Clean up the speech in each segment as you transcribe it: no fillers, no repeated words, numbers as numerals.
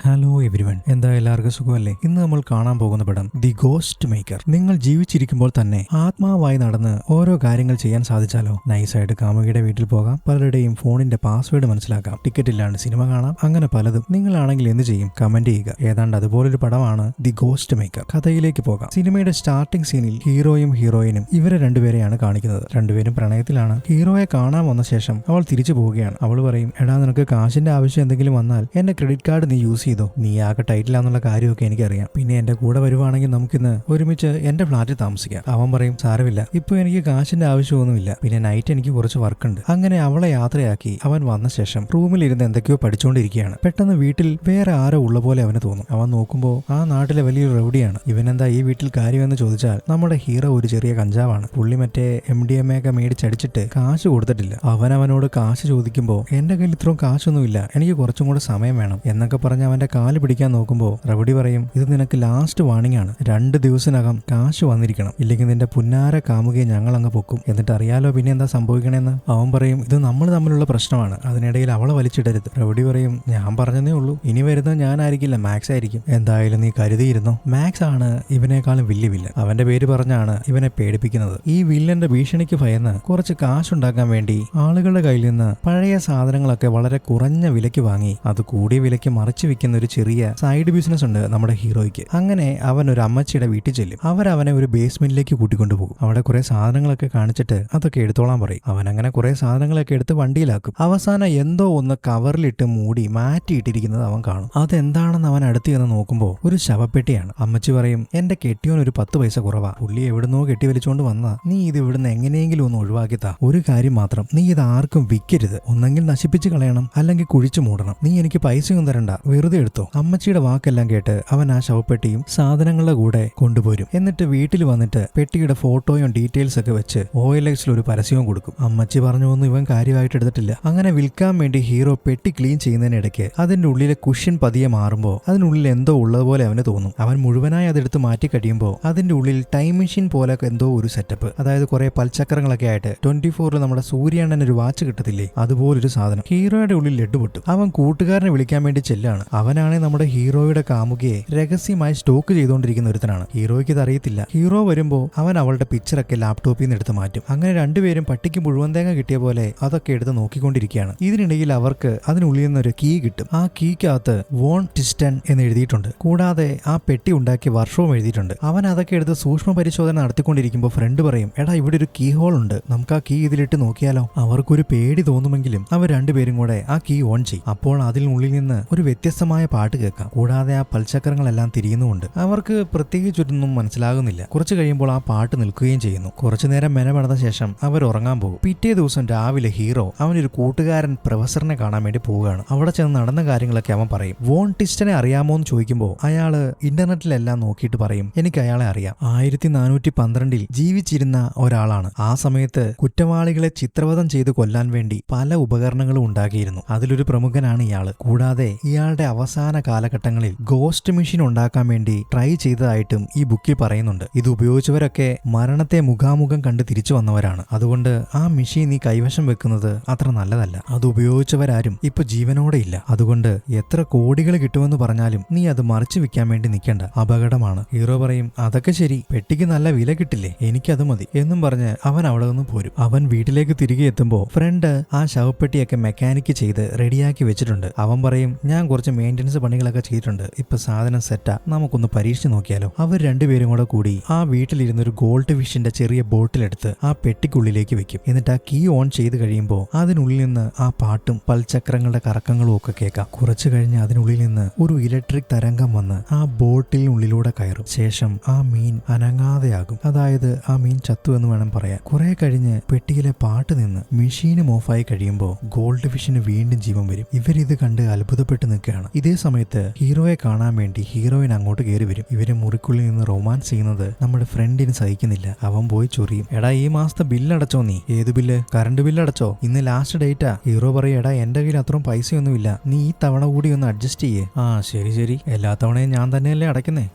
Hello everyone, എന്താ എല്ലാവർക്കും സുഖമല്ലേ? ഇന്ന് നമ്മൾ കാണാൻ പോകുന്ന പടം ദി ഗോസ്റ്റ് മേക്കർ. നിങ്ങൾ ജീവിച്ചിരിക്കുമ്പോൾ തന്നെ ആത്മാവായി നടന്ന് ഓരോ കാര്യങ്ങൾ ചെയ്യാൻ സാധിച്ചാലോ? നൈസായിട്ട് കാമുകിയുടെ വീട്ടിൽ പോകാം, പലരുടെയും ഫോണിന്റെ പാസ്വേഡ് മനസ്സിലാക്കാം, ടിക്കറ്റ് ഇല്ലാണ്ട് സിനിമ കാണാം, അങ്ങനെ പലതും. നിങ്ങളാണെങ്കിൽ എന്ത് ചെയ്യും? കമന്റ് ചെയ്യുക. ഏതാണ്ട് അതുപോലൊരു പടമാണ് ദി ഗോസ്റ്റ് മേക്കർ. കഥയിലേക്ക് പോകാം. സിനിമയുടെ സ്റ്റാർട്ടിംഗ് സീനിൽ ഹീറോയും ഹീറോയിനും ഇവരെ രണ്ടുപേരെയാണ് കാണിക്കുന്നത്. രണ്ടുപേരും പ്രണയത്തിലാണ്. ഹീറോയെ കാണാൻ വന്ന ശേഷം അവൾ തിരിച്ചു പോവുകയാണ്. അവൾ പറയും, എടാ നിനക്ക് കാശിന്റെ ആവശ്യം എന്തെങ്കിലും വന്നാൽ എന്റെ ക്രെഡിറ്റ് കാർഡ് നീ യൂസ് ചെയ്തോ, നീ ആകെ ടൈറ്റിലാന്നുള്ള കാര്യമൊക്കെ എനിക്കറിയാം. പിന്നെ എന്റെ കൂടെ വരുവാണെങ്കിൽ നമുക്കിന്ന് ഒരുമിച്ച് എന്റെ ഫ്ലാറ്റിൽ താമസിക്കാം. അവൻ പറയും, സാരമില്ല, ഇപ്പൊ എനിക്ക് കാശിന്റെ ആവശ്യമൊന്നുമില്ല, പിന്നെ നൈറ്റ് എനിക്ക് കുറച്ച് വർക്ക് ഉണ്ട്. അങ്ങനെ അവളെ യാത്രയാക്കി അവൻ വന്ന ശേഷം റൂമിലിരുന്ന് എന്തൊക്കെയോ പഠിച്ചുകൊണ്ടിരിക്കുകയാണ്. പെട്ടെന്ന് വീട്ടിൽ വേറെ ആരോ ഉള്ള പോലെ അവന് തോന്നും. അവൻ നോക്കുമ്പോൾ ആ നാട്ടിലെ വലിയൊരു റൗഡിയാണ്. ഇവനെന്താ ഈ വീട്ടിൽ കാര്യമെന്ന് ചോദിച്ചാൽ നമ്മുടെ ഹീറോ ഒരു ചെറിയ കഞ്ചാവാണ്. പുള്ളി മറ്റേ MDMA ഒക്കെ മേടിച്ചടിച്ചിട്ട് കാശ് കൊടുത്തിട്ടില്ല. അവനോട് കാശ് ചോദിക്കുമ്പോൾ എന്റെ കയ്യിൽ ഇത്രയും കാശൊന്നുമില്ല, എനിക്ക് കുറച്ചും കൂടെ സമയം വേണം എന്നൊക്കെ പറഞ്ഞ് അവന്റെ കാല് പിടിക്കാൻ നോക്കുമ്പോൾ റൗഡി പറയും, ഇത് നിനക്ക് ലാസ്റ്റ് വാർണിംഗ് ആണ്, 2 ദിവസത്തിനകം കാശ് വന്നിരിക്കണം, ഇല്ലെങ്കിൽ നിന്റെ പുന്നാര കാമുകയെ ഞങ്ങൾ അങ്ങ് പൊക്കും. എന്നിട്ട് അറിയാലോ പിന്നെ എന്താ സംഭവിക്കണേന്ന്. അവൻ പറയും, ഇത് നമ്മൾ തമ്മിലുള്ള പ്രശ്നമാണ്, അതിനിടയിൽ അവളെ വലിച്ചിടരുത്. റൗഡി പറയും, ഞാൻ പറഞ്ഞതേ ഉള്ളൂ, ഇനി വരുന്നത് ഞാനായിരിക്കില്ല, മാക്സ് ആയിരിക്കും. എന്തായാലും നീ കരുതിയിരുന്നോ, മാക്സ് ആണ് ഇവനേക്കാളും വലിയ വില്ലൻ. അവന്റെ പേര് പറഞ്ഞാണ് ഇവനെ പേടിപ്പിക്കുന്നത്. ഈ വില്ലന്റെ ഭീഷണിക്ക് ഭയന്ന് കുറച്ച് കാശുണ്ടാക്കാൻ വേണ്ടി ആളുകളുടെ കയ്യിൽ നിന്ന് പഴയ സാധനങ്ങളൊക്കെ വളരെ കുറഞ്ഞ വിലയ്ക്ക് വാങ്ങി അത് കൂടിയ വിലയ്ക്ക് മറിച്ചു വിൽക്കുന്ന ഒരു ചെറിയ സൈഡ് ബിസിനസ് ഉണ്ട് നമ്മുടെ ഹീറോയ്ക്ക്. അങ്ങനെ അവൻ ഒരു അമ്മച്ചിയുടെ വീട്ടിൽ ചെല്ലും. അവനെ ഒരു ബേസ്മെന്റിലേക്ക് കൂട്ടിക്കൊണ്ടുപോകും. അവിടെ കുറെ സാധനങ്ങളൊക്കെ കാണിച്ചിട്ട് അതൊക്കെ എടുത്തോളാൻ പറയും. അവൻ അങ്ങനെ കുറെ സാധനങ്ങളൊക്കെ എടുത്ത് വണ്ടിയിലാക്കും. അവസാനം എന്തോ ഒന്ന് കവറിലിട്ട് മൂടി മാറ്റിയിട്ടിരിക്കുന്നത് അവൻ കാണും. അതെന്താണെന്ന് അവൻ അടുത്ത് ചെന്ന് നോക്കുമ്പോൾ ഒരു ശവപ്പെട്ടിയാണ്. അമ്മച്ചി പറയും, എന്റെ കെട്ടിയോൻ ഒരു 10 പൈസ കുറവാ, പുള്ളി എവിടുന്നോ കെട്ടി വലിച്ചോണ്ട് വന്നാ, നീ ഇത് ഇവിടുന്ന് എങ്ങനെയെങ്കിലും ഒന്ന് ഒഴിവാക്കിത്താ. ഒരു കാര്യം മാത്രം, നീ ഇത് ആർക്കും വിൽക്കരുത്, ഒന്നെങ്കിൽ നശിപ്പിച്ച് കളയണം, അല്ലെങ്കിൽ കുഴിച്ചു മൂടണം. നീ എനിക്ക് പൈസയൊന്നും തരണ്ട, വെറുതെ എടുത്തോ. അമ്മച്ചിയുടെ വാക്കെല്ലാം കേട്ട് അവൻ ആ ശവപ്പെട്ടിയും സാധനങ്ങളുടെ കൂടെ കൊണ്ടുപോരും. എന്നിട്ട് വീട്ടിൽ വന്നിട്ട് പെട്ടിയുടെ ഫോട്ടോയും ഡീറ്റെയിൽസ് ഒക്കെ വെച്ച് OLXൽ ഒരു പരസ്യവും കൊടുക്കും. അമ്മച്ചി പറഞ്ഞൊന്നും ഇവൻ കാര്യമായിട്ട് എടുത്തിട്ടില്ല. അങ്ങനെ വിൽക്കാൻ വേണ്ടി ഹീറോ പെട്ടി ക്ലീൻ ചെയ്യുന്നതിനിടയ്ക്ക് അതിന്റെ ഉള്ളിലെ കുഷ്യൻ പതിയെ മാറുമ്പോൾ അതിനുള്ളിൽ എന്തോ ഉള്ളതുപോലെ അവന് തോന്നും. അവൻ മുഴുവനായി അതെടുത്ത് മാറ്റി കഴിയുമ്പോൾ അതിന്റെ ഉള്ളിൽ ടൈം മെഷീൻ പോലെ എന്തോ ഒരു സെറ്റപ്പ്, അതായത് കുറെ പൽച്ചക്രങ്ങളൊക്കെ ആയിട്ട് 24 നമ്മുടെ സൂര്യണ്ണൻ ഒരു വാച്ച് കിട്ടത്തില്ലേ, അതുപോലൊരു സാധനം. ഹീറോയുടെ ഉള്ളിൽ ലഡ്ഡു പൊട്ടും. അവൻ കൂട്ടുകാരനെ വിളിക്കാൻ വേണ്ടി ചെല്ലാണ്. അവനാണ് നമ്മുടെ ഹീറോയുടെ കാമുകയെ രഹസ്യമായി സ്റ്റോക്ക് ചെയ്തുകൊണ്ടിരിക്കുന്ന ഒരുത്തനാണ്. ഹീറോയ്ക്ക് ഇത് അറിയത്തില്ല. ഹീറോ വരുമ്പോൾ അവൻ അവളുടെ പിക്ചറൊക്കെ ലാപ്ടോപ്പിൽ നിന്ന് എടുത്ത് മാറ്റും. അങ്ങനെ രണ്ടുപേരും പട്ടിക്ക് മുഴുവൻ തേങ്ങ കിട്ടിയ പോലെ അതൊക്കെ എടുത്ത് നോക്കിക്കൊണ്ടിരിക്കുകയാണ്. ഇതിനിടയിൽ അവർക്ക് അതിനുള്ളിൽ നിന്നൊരു കീ കിട്ടും. ആ കീക്കകത്ത് വോൺ ടിസ്റ്റൻ എന്ന് എഴുതിയിട്ടുണ്ട്. കൂടാതെ ആ പെട്ടി ഉണ്ടാക്കിയ വർഷവും എഴുതിയിട്ടുണ്ട്. അവൻ അതൊക്കെ എടുത്ത് സൂക്ഷ്മ പരിശോധന നടത്തിക്കൊണ്ടിരിക്കുമ്പോൾ ഫ്രണ്ട് പറയും, എടാ ഇവിടെ ഒരു കീ ഹോൾ ഉണ്ട്, നമുക്ക് ആ കീ ഇതിലിട്ട് നോക്കിയാലോ. അവർക്കൊരു പേടി തോന്നുമെങ്കിലും അവർ രണ്ടുപേരും കൂടെ ആ കീ ഓൺ ചെയ്യും. അപ്പോൾ അതിനുള്ളിൽ നിന്ന് ഒരു വ്യത്യസ്തമായ പാട്ട് കേൾക്കാം. കൂടാതെ ആ പൽചക്രങ്ങളെല്ലാം തിരിയുന്നുമുണ്ട്. അവർക്ക് പ്രത്യേകിച്ചൊന്നും മനസ്സിലാകുന്നില്ല. കുറച്ച് കഴിയുമ്പോൾ ആ പാട്ട് നിൽക്കുകയും ചെയ്യുന്നു. കുറച്ചു നേരം മെനമെടുന്ന ശേഷം അവർ ഉറങ്ങാൻ പോകും. പിറ്റേ ദിവസം രാവിലെ ഹീറോ അവനൊരു കൂട്ടുകാരൻ പ്രൊഫസറിനെ കാണാൻ വേണ്ടി പോവുകയാണ്. അവിടെ ചെന്ന് നടന്ന കാര്യങ്ങളൊക്കെ അവൻ പറയും. വോൺ ടിസ്റ്റനെ അറിയാമോ എന്ന് ചോദിക്കുമ്പോൾ അയാള് ഇന്റർനെറ്റിലെല്ലാം നോക്കിയിട്ട് പറയും, എനിക്ക് അയാളെ അറിയാം, 1412 ജീവിച്ചിരുന്ന ഒരാളാണ്. ആ സമയത്ത് കുറ്റവാളികളെ ചിത്രവധം ചെയ്ത് കൊല്ലാൻ വേണ്ടി പല ഉപകരണങ്ങളും ഉണ്ടാക്കിയിരുന്നു. അതിലൊരു പ്രമുഖനാണ് ഇയാള്. കൂടാതെ ഇയാളുടെ അവസാന കാലഘട്ടങ്ങളിൽ ഗോസ്റ്റ് മെഷീൻ ഉണ്ടാക്കാൻ വേണ്ടി ട്രൈ ചെയ്തതായിട്ടും ഈ ബുക്കിൽ പറയുന്നുണ്ട്. ഇത് ഉപയോഗിച്ചവരൊക്കെ മരണത്തെ മുഖാമുഖം കണ്ട് തിരിച്ചു വന്നവരാണ്. അതുകൊണ്ട് ആ മെഷീൻ നീ കൈവശം വെക്കുന്നത് അത്ര നല്ലതല്ല. അത് ഉപയോഗിച്ചവരാരും ഇപ്പൊ ജീവനോടെ ഇല്ല. അതുകൊണ്ട് എത്ര കോടികൾ കിട്ടുമെന്ന് പറഞ്ഞാലും നീ അത് മറിച്ചു വെക്കാൻ വേണ്ടി നിൽക്കണ്ട, അപകടമാണ്. ഹീറോ പറയും, അതൊക്കെ ശരി, പെട്ടിക്ക് നല്ല വില കിട്ടില്ലേ, എനിക്കത് മതി എന്നും പറഞ്ഞ് അവൻ അവിടെ നിന്ന് പോരും. അവൻ വീട്ടിലേക്ക് തിരികെ എത്തുമ്പോൾ ഫ്രണ്ട് ആ ശവപ്പെട്ടിയൊക്കെ മെക്കാനിക്ക് ചെയ്ത് റെഡിയാക്കി വെച്ചിട്ടുണ്ട്. അവൻ പറയും, ഞാൻ കുറച്ച് മെയിൻ്റനൻസ് പണികളൊക്കെ ചെയ്തിട്ടുണ്ട്, ഇപ്പൊ സാധനം സെറ്റാ, നമുക്കൊന്ന് പരീക്ഷിച്ച് നോക്കിയാലോ. അവർ രണ്ടുപേരും കൂടി ആ വീട്ടിലിരുന്നൊരു ഗോൾഡ് ഫിഷിന്റെ ചെറിയ ബോട്ടിലെടുത്ത് ആ പെട്ടിക്കുള്ളിലേക്ക് വെക്കും. എന്നിട്ട് ആ കീ ഓൺ ചെയ്ത് കഴിയുമ്പോൾ അതിനുള്ളിൽ നിന്ന് ആ പാട്ടും പൽചക്രങ്ങളുടെ കറക്കങ്ങളും ഒക്കെ കേൾക്കാം. കുറച്ചു കഴിഞ്ഞ് അതിനുള്ളിൽ നിന്ന് ഒരു ഇലക്ട്രിക് തരംഗം വന്ന് ആ ബോട്ടിനുള്ളിലൂടെ കയറും. ശേഷം ആ മീൻ അനങ്ങാതെയാകും. അതായത് ആ മീൻ ചത്തു എന്ന് വേണം പറയാൻ. കുറെ കഴിഞ്ഞ് പെട്ടിയിലെ പാട്ട് നിന്ന് മെഷീനും ഓഫായി കഴിയുമ്പോൾ ഗോൾഡ് ഫിഷിന് വീണ്ടും ജീവൻ വരും. ഇവരിത് കണ്ട് അത്ഭുതപ്പെട്ട് നിൽക്കുകയാണ്. ഇതേ സമയത്ത് ഹീറോയെ കാണാൻ വേണ്ടി ഹീറോയിൻ അങ്ങോട്ട് കയറി വരും. ഇവര് മുറിക്കുള്ളിൽ നിന്ന് റൊമാൻസ് ചെയ്യുന്നത് നമ്മുടെ ഫ്രണ്ടിന് സഹിക്കുന്നില്ല. അവൻ പോയി ചൊറിയും, എടാ ഈ മാസത്തെ ബില്ലടച്ചോ നീ? ഏത് ബില്ല്? Current bill അടച്ചോ? ഇന്ന് ലാസ്റ്റ് ഡേറ്റാ. ഹീറോ പറയും, എടാ എന്റെ കയ്യിൽ അത്രയും പൈസയൊന്നുമില്ല, നീ ഈ തവണ കൂടി ഒന്ന് അഡ്ജസ്റ്റ് ചെയ്യേ. ആ ശരി, എല്ലാ തവണയും ഞാൻ തന്നെയല്ലേ അടയ്ക്കുന്നേ,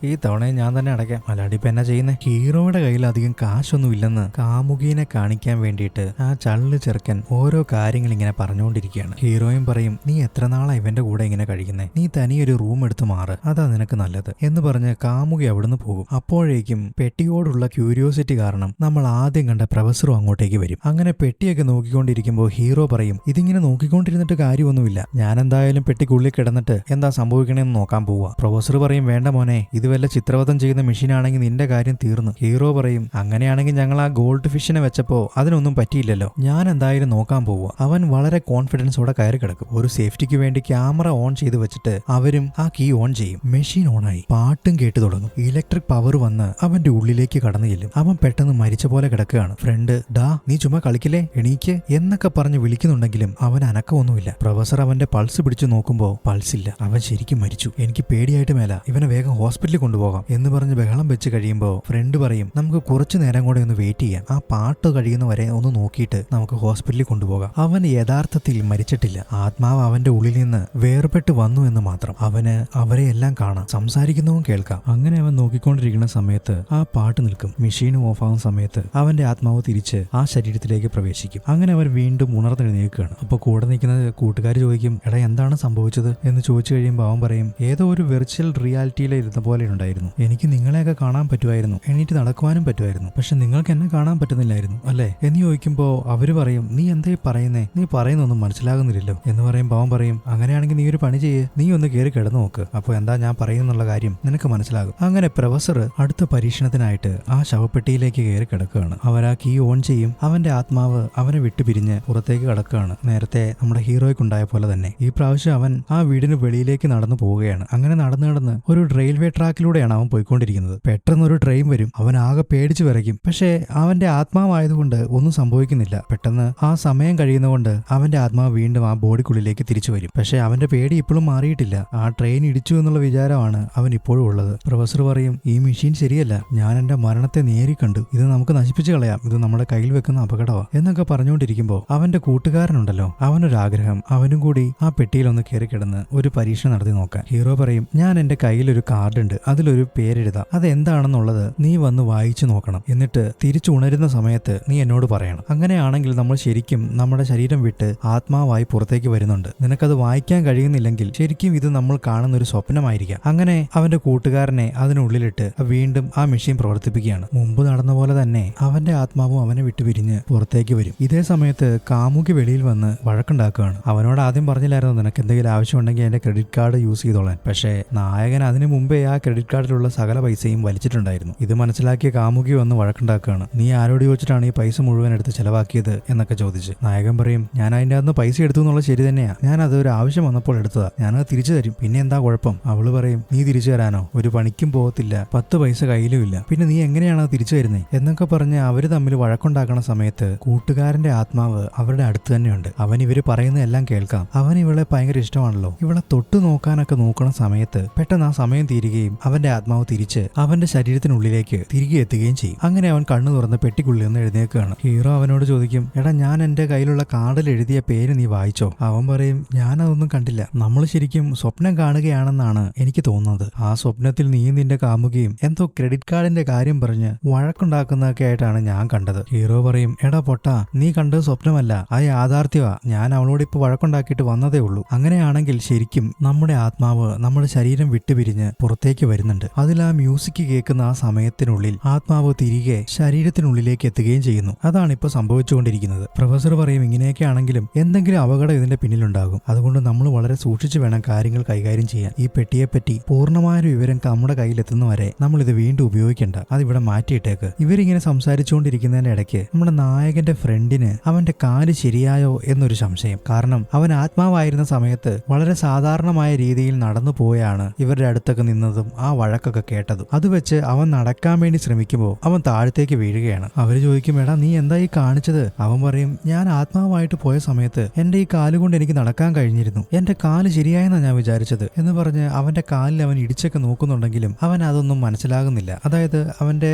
ഈ തവണയും ഞാൻ തന്നെ അടയ്ക്കാം, അല്ലാണ്ട് ഇപ്പൊ എന്നാ ചെയ്യുന്നേ? ഹീറോയുടെ കയ്യിൽ അധികം കാശൊന്നും ഇല്ലെന്ന് കാമുകീനെ കാണിക്കാൻ വേണ്ടിയിട്ട് ആ ചള്ളു ചെറുക്കൻ ഓരോ കാര്യങ്ങൾ ഇങ്ങനെ പറഞ്ഞുകൊണ്ടിരിക്കുകയാണ്. ഹീറോയും പറയും, നീ എത്ര നാളാ ഇവന്റെ കൂടെ ഇങ്ങനെ കഴിക്കുന്നേ? നീ തനിയൊരു റൂം എടുത്ത് മാറ്, അതാ നിനക്ക് നല്ലത് എന്ന് പറഞ്ഞ് കാമുകി അവിടുന്ന് പോകും. അപ്പോഴേക്കും പെട്ടിയോടുള്ള ക്യൂരിയോസിറ്റി കാരണം നമ്മൾ ആദ്യം കണ്ട പ്രൊഫസറും അങ്ങോട്ടേക്ക് വരും. അങ്ങനെ പെട്ടിയൊക്കെ നോക്കിക്കൊണ്ടിരിക്കുമ്പോൾ ഹീറോ പറയും, ഇതിങ്ങനെ നോക്കിക്കൊണ്ടിരുന്നിട്ട് കാര്യമൊന്നുമില്ല, ഞാൻ എന്തായാലും പെട്ടിക്കുള്ളിൽ കിടന്നിട്ട് എന്താ സംഭവിക്കണേന്ന് നോക്കാൻ പോവാ. പ്രൊഫസർ പറയും, വേണ്ട മോനെ, ഇത് വല്ല ചിത്രവധം ചെയ്യുന്ന മെഷീനാണെങ്കിൽ നിന്റെ കാര്യം തീർന്നു. ഹീറോ പറയും, അങ്ങനെയാണെങ്കിൽ ഞങ്ങൾ ആ ഗോൾഡ് ഫിഷിനെ വെച്ചപ്പോ അതിനൊന്നും പറ്റിയില്ലല്ലോ, ഞാൻ എന്തായാലും നോക്കാൻ പോവുക. അവൻ വളരെ കോൺഫിഡൻസോടെ കയറി കിടക്കും. ഒരു സേഫ്റ്റിക്ക് വേണ്ടി ക്യാമറ ഓൺ ചെയ്ത് വെച്ചിട്ട് അവരും ആ കീ ഓൺ ചെയ്യും. മെഷീൻ ഓണായി, പാട്ടും കേട്ടു തുടങ്ങും. ഇലക്ട്രിക് പവർ വന്ന് അവന്റെ ഉള്ളിലേക്ക് കടന്നു ചെല്ലും. അവൻ പെട്ടെന്ന് മരിച്ച പോലെ കിടക്കുകയാണ്. ഫ്രണ്ട്, ഡാ നീ ചുമ്മാ കളിക്കില്ലേ, എണീക്ക് എന്നൊക്കെ പറഞ്ഞ് വിളിക്കുന്നുണ്ടെങ്കിലും അവൻ അനക്കമൊന്നുമില്ല. പ്രൊഫസർ അവന്റെ പൾസ് പിടിച്ചു നോക്കുമ്പോ പൾസില്ല. അവൻ ശരിക്കും മരിച്ചു. എനിക്ക് പേടിയായിട്ട് മേല, ഇവനെ വേഗം ഹോസ്പിറ്റലിൽ കൊണ്ടുപോകാം എന്ന് പറഞ്ഞ് ബഹളം വെച്ച് കഴിയുമ്പോ ഫ്രണ്ട് പറയും, നമുക്ക് കുറച്ചു നേരം കൂടെ ഒന്ന് വെയിറ്റ് ചെയ്യാം, ആ പാട്ട് കഴിയുന്നവരെ ഒന്ന് നോക്കിയിട്ട് നമുക്ക് ഹോസ്പിറ്റലിൽ കൊണ്ടുപോകാം. അവൻ യഥാർത്ഥത്തിൽ മരിച്ചിട്ടില്ല, ആത്മാവ് അവന്റെ ഉള്ളിൽ നിന്ന് വേർപെട്ട് വന്നു എന്ന് മാത്രം. അവന് അവരെ എല്ലാം കാണാം, സംസാരിക്കുന്നതും കേൾക്കാം. അങ്ങനെ അവൻ നോക്കിക്കൊണ്ടിരിക്കുന്ന സമയത്ത് ആ പാട്ട് നിൽക്കും. മെഷീനും ഓഫാകുന്ന സമയത്ത് അവന്റെ ആത്മാവ് തിരിച്ച് ആ ശരീരത്തിലേക്ക് പ്രവേശിക്കും. അങ്ങനെ അവൻ വീണ്ടും ഉണർന്നെഴുന്നേൽക്കുകയാണ്. അപ്പൊ കൂടെ നിൽക്കുന്നത് കൂട്ടുകാർ ചോദിക്കും, എടാ എന്താണ് സംഭവിച്ചത് എന്ന് ചോദിച്ചു കഴിയുമ്പോൾ അവൻ പറയും, ഏതോ ഒരു വെർച്വൽ റിയാലിറ്റിയിൽ ഇരുന്ന പോലെ ഉണ്ടായിരുന്നു, എനിക്ക് നിങ്ങളെയൊക്കെ കാണാൻ പറ്റുമായിരുന്നു, എണീറ്റ് നടക്കുവാനും പറ്റുമായിരുന്നു, പക്ഷെ നിങ്ങൾക്ക് എന്നെ കാണാൻ പറ്റുന്നില്ലായിരുന്നു അല്ലേ എന്ന് ചോദിക്കുമ്പോൾ അവര് പറയും, നീ എന്തായി പറയുന്നേ, നീ പറയുന്നൊന്നും മനസ്സിലാകുന്നില്ലല്ലോ എന്ന് പറയുമ്പോൾ അവൻ പറയും, അങ്ങനെയാണെങ്കിൽ നീ ഒരു പണി ചെയ്യേ, നീ ഒന്ന് കയറി കിടന്നു നോക്ക്, അപ്പോൾ എന്താ ഞാൻ പറയുന്നുള്ള കാര്യം നിനക്ക് മനസ്സിലാകും. അങ്ങനെ പ്രൊഫസർ അടുത്ത പരീക്ഷണത്തിനായിട്ട് ആ ശവപ്പെട്ടിയിലേക്ക് കയറി കിടക്കുകയാണ്. അവരാ കീ ഓൺ ചെയ്യും. അവന്റെ ആത്മാവ് അവനെ വിട്ടുപിരിഞ്ഞ് പുറത്തേക്ക് കിടക്കുകയാണ്. നേരത്തെ നമ്മുടെ ഹീറോയ്ക്കുണ്ടായ പോലെ തന്നെ ഈ പ്രാവശ്യം അവൻ ആ വീടിന് വെളിയിലേക്ക് നടന്നു പോവുകയാണ്. അങ്ങനെ നടന്ന് ഒരു റെയിൽവേ ട്രാക്കിലൂടെയാണ് അവൻ പോയിക്കൊണ്ടിരിക്കുന്നത്. പെട്ടെന്നൊരു ട്രെയിൻ വരും. അവൻ ആകെ പേടിച്ചു വിറയ്ക്കും. പക്ഷേ അവന്റെ ആത്മാവായതുകൊണ്ട് ഒന്നും സംഭവിക്കുന്നില്ല. പെട്ടെന്ന് ആ സമയം കഴിയുന്നതുകൊണ്ട് അവന്റെ ആത്മാവ് വീണ്ടും ആ ബോഡിക്കുള്ളിലേക്ക് തിരിച്ചു വരും. പക്ഷേ അവന്റെ പേടി ഇപ്പോഴും മാറിയിട്ടില്ല. ആ ട്രെയിൻ ഇടിച്ചു എന്നുള്ള വിചാരമാണ് അവൻ ഇപ്പോഴും ഉള്ളത്. പ്രൊഫസർ പറയും, ഈ മെഷീൻ ശരിയല്ല, ഞാൻ എന്റെ മരണത്തെ നേരി കണ്ടു, ഇത് നമുക്ക് നശിപ്പിച്ചു കളയാം, ഇത് നമ്മുടെ കയ്യിൽ വെക്കുന്ന അപകടമാണ് എന്നൊക്കെ പറഞ്ഞുകൊണ്ടിരിക്കുമ്പോൾ അവന്റെ കൂട്ടുകാരനുണ്ടല്ലോ, അവനൊരാഗ്രഹം, അവനും കൂടി ആ പെട്ടിയിലൊന്ന് കയറി കിടന്ന് ഒരു പരീക്ഷ നടത്തി നോക്കാൻ. ഹീറോ പറയും, ഞാൻ എന്റെ കയ്യിലൊരു കാർഡ് ഉണ്ട്, അതിലൊരു പേരെഴുതാം, അതെന്താണെന്നുള്ളത് നീ വന്ന് വായിച്ചു നോക്കണം, എന്നിട്ട് തിരിച്ചുണരുന്ന സമയത്ത് നീ എന്നോട് പറയണം. അങ്ങനെയാണെങ്കിൽ നമ്മൾ ശരിക്കും നമ്മുടെ ശരീരം വിട്ട് ആത്മാവായി പുറത്തേക്ക് വരുന്നുണ്ട്. നിനക്കത് വായിക്കാൻ കഴിയുന്നില്ലെങ്കിൽ ശരിക്കും ഇത് നമ്മൾ കാണുന്ന ഒരു സ്വപ്നമായിരിക്കാം. അങ്ങനെ അവന്റെ കൂട്ടുകാരനെ അതിനുള്ളിലിട്ട് വീണ്ടും ആ മെഷീൻ പ്രവർത്തിപ്പിക്കുകയാണ്. മുമ്പ് നടന്ന പോലെ തന്നെ അവന്റെ ആത്മാവും അവനെ വിട്ടുപിരിഞ്ഞ് പുറത്തേക്ക് വരും. ഇതേ സമയത്ത് കാമുകി വെളിയിൽ വന്ന് വഴക്കുണ്ടാക്കുകയാണ്. അവനോട് ആദ്യം പറഞ്ഞില്ലായിരുന്നു നിനക്ക് എന്തെങ്കിലും ആവശ്യമുണ്ടെങ്കിൽ എന്റെ ക്രെഡിറ്റ് കാർഡ് യൂസ് ചെയ്തോളാൻ. പക്ഷേ നായകൻ അതിനു മുമ്പേ ആ ക്രെഡിറ്റ് കാർഡിലുള്ള സകല പൈസയും വലിച്ചിട്ടുണ്ടായിരുന്നു. ഇത് മനസ്സിലാക്കിയ കാമുകി വന്ന് വഴക്കുണ്ടാക്കുകയാണ്. നീ ആരോട് ചോദിച്ചിട്ടാണ് ഈ പൈസ മുഴുവൻ എടുത്ത് ചെലവാക്കിയത് എന്നൊക്കെ ചോദിച്ച്. നായകൻ പറയും, ഞാൻ അതിന്റെ അകത്ത് പൈസ എടുത്തു എന്നുള്ളത് ശരി തന്നെയാ, ഞാൻ അതൊരു ആവശ്യം വന്നപ്പോൾ എടുത്തതാ, ഞാനത് തിരിച്ചു തരും, പിന്നെ എന്താ കുഴപ്പം. അവള് പറയും, നീ തിരിച്ചു തരാനോ, ഒരു പണിക്കും പോകത്തില്ല, 10 പൈസ കയ്യിലും ഇല്ല, പിന്നെ നീ എങ്ങനെയാണ് അത് തിരിച്ചു തരുന്നത് എന്നൊക്കെ പറഞ്ഞ് അവര് തമ്മിൽ വഴക്കുണ്ടാക്കുന്ന സമയത്ത് കൂട്ടുകാരന്റെ ആത്മാവ് അവരുടെ അടുത്ത് തന്നെയുണ്ട്. അവൻ ഇവര് പറയുന്നതെല്ലാം കേൾക്കാം. അവൻ ഇവളെ ഭയങ്കര ഇഷ്ടമാണല്ലോ. ഇവളെ തൊട്ടു നോക്കാനൊക്കെ നോക്കണ സമയത്ത് പെട്ടെന്ന് ആ സമയം തീരുകയും അവന്റെ ആത്മാവ് തിരിച്ച് അവന്റെ ശരീരത്തിനുള്ളിലേക്ക് തിരികെ എത്തുകയും ചെയ്യും. അങ്ങനെ അവൻ കണ്ണു തുറന്ന് പെട്ടിക്കുള്ളിൽ നിന്ന് എഴുന്നേൽക്കുകയാണ്. ഹീറോ അവനോട് ചോദിക്കും, എടാ ഞാൻ എന്റെ കയ്യിലുള്ള കാർഡിൽ എഴുതിയ പേര് നീ വായിച്ചോ? അവൻ പറയും, ഞാനതൊന്നും കണ്ടില്ല, നമ്മൾ ശരിക്കും സ്വപ്നം കാണുകയാണെന്നാണ് എനിക്ക് തോന്നുന്നത്. ആ സ്വപ്നത്തിൽ നീയും നിന്റെ കാമുകയും എന്തോ ക്രെഡിറ്റ് കാർഡിന്റെ കാര്യം പറഞ്ഞ് വഴക്കുണ്ടാക്കുന്നതൊക്കെ ആയിട്ടാണ് ഞാൻ കണ്ടത്. ഹീറോ പറയും, എടാ പൊട്ടാ, നീ കണ്ടത് സ്വപ്നമല്ല, അത് യാഥാർത്ഥ്യമാ, ഞാൻ അവളോട് ഇപ്പൊ വഴക്കുണ്ടാക്കിയിട്ട് വന്നതേ ഉള്ളൂ. അങ്ങനെയാണെങ്കിൽ ശരിക്കും നമ്മുടെ ആത്മാവ് നമ്മുടെ ശരീരം വിട്ടുപിരിഞ്ഞ് പുറത്തേക്ക് വരുന്നുണ്ട്. അതിൽ ആ മ്യൂസിക് കേൾക്കുന്ന ആ സമയത്തിനുള്ളിൽ ആത്മാവ് തിരികെ ശരീരത്തിനുള്ളിലേക്ക് എത്തുകയും ചെയ്യുന്നു. അതാണ് ഇപ്പൊ സംഭവിച്ചുകൊണ്ടിരിക്കുന്നത്. പ്രൊഫസർ പറയും, ഇങ്ങനെയൊക്കെ ആണെങ്കിലും എന്തെങ്കിലും അപകടം ഇതിന്റെ പിന്നിലുണ്ടാകും, അതുകൊണ്ട് നമ്മൾ വളരെ സൂക്ഷിച്ചു വേണം കാര്യങ്ങൾ കൈകാര്യം ചെയ്യാൻ. ഈ പെട്ടിയെപ്പറ്റി പൂർണ്ണമായൊരു വിവരം നമ്മുടെ കയ്യിലെത്തുന്നവരെ നമ്മൾ ഇത് വീണ്ടും ഉപയോഗിക്കേണ്ട, അതിവിടെ മാറ്റിയിട്ടേക്ക്. ഇവരിങ്ങനെ സംസാരിച്ചുകൊണ്ടിരിക്കുന്നതിന്റെ ഇടയ്ക്ക് നമ്മുടെ നായകന്റെ ഫ്രണ്ടിന് അവന്റെ കാല് ശരിയായോ എന്നൊരു സംശയം. കാരണം അവൻ ആത്മാവായിരുന്ന സമയത്ത് വളരെ സാധാരണമായ രീതിയിൽ നടന്നു പോയാണ് ഇവരുടെ അടുത്തൊക്കെ നിന്നതും ആ വഴക്കൊക്കെ കേട്ടതും. അത് വെച്ച് അവൻ നടക്കാൻ വേണ്ടി ശ്രമിക്കുമ്പോൾ അവൻ താഴത്തേക്ക് വീഴുകയാണ്. അവര് ചോദിക്കും, എടാ നീ എന്താ ഈ കാണിച്ചത്? അവൻ പറയും, ഞാൻ ആത്മാവായിട്ട് പോയ സമയത്ത് എന്റെ ഈ കാലുകൊണ്ട് എനിക്ക് നടക്കാൻ കഴിഞ്ഞിരുന്നു, എന്റെ കാല് ശരിയായെന്നാ ഞാൻ വിചാരിച്ചത് എന്ന് പറഞ്ഞ് അവന്റെ കാലിൽ അവൻ ഇടിച്ചൊക്കെ നോക്കുന്നുണ്ടെങ്കിലും അവൻ അതൊന്നും മനസ്സിലാകുന്നില്ല. അതായത് അവന്റെ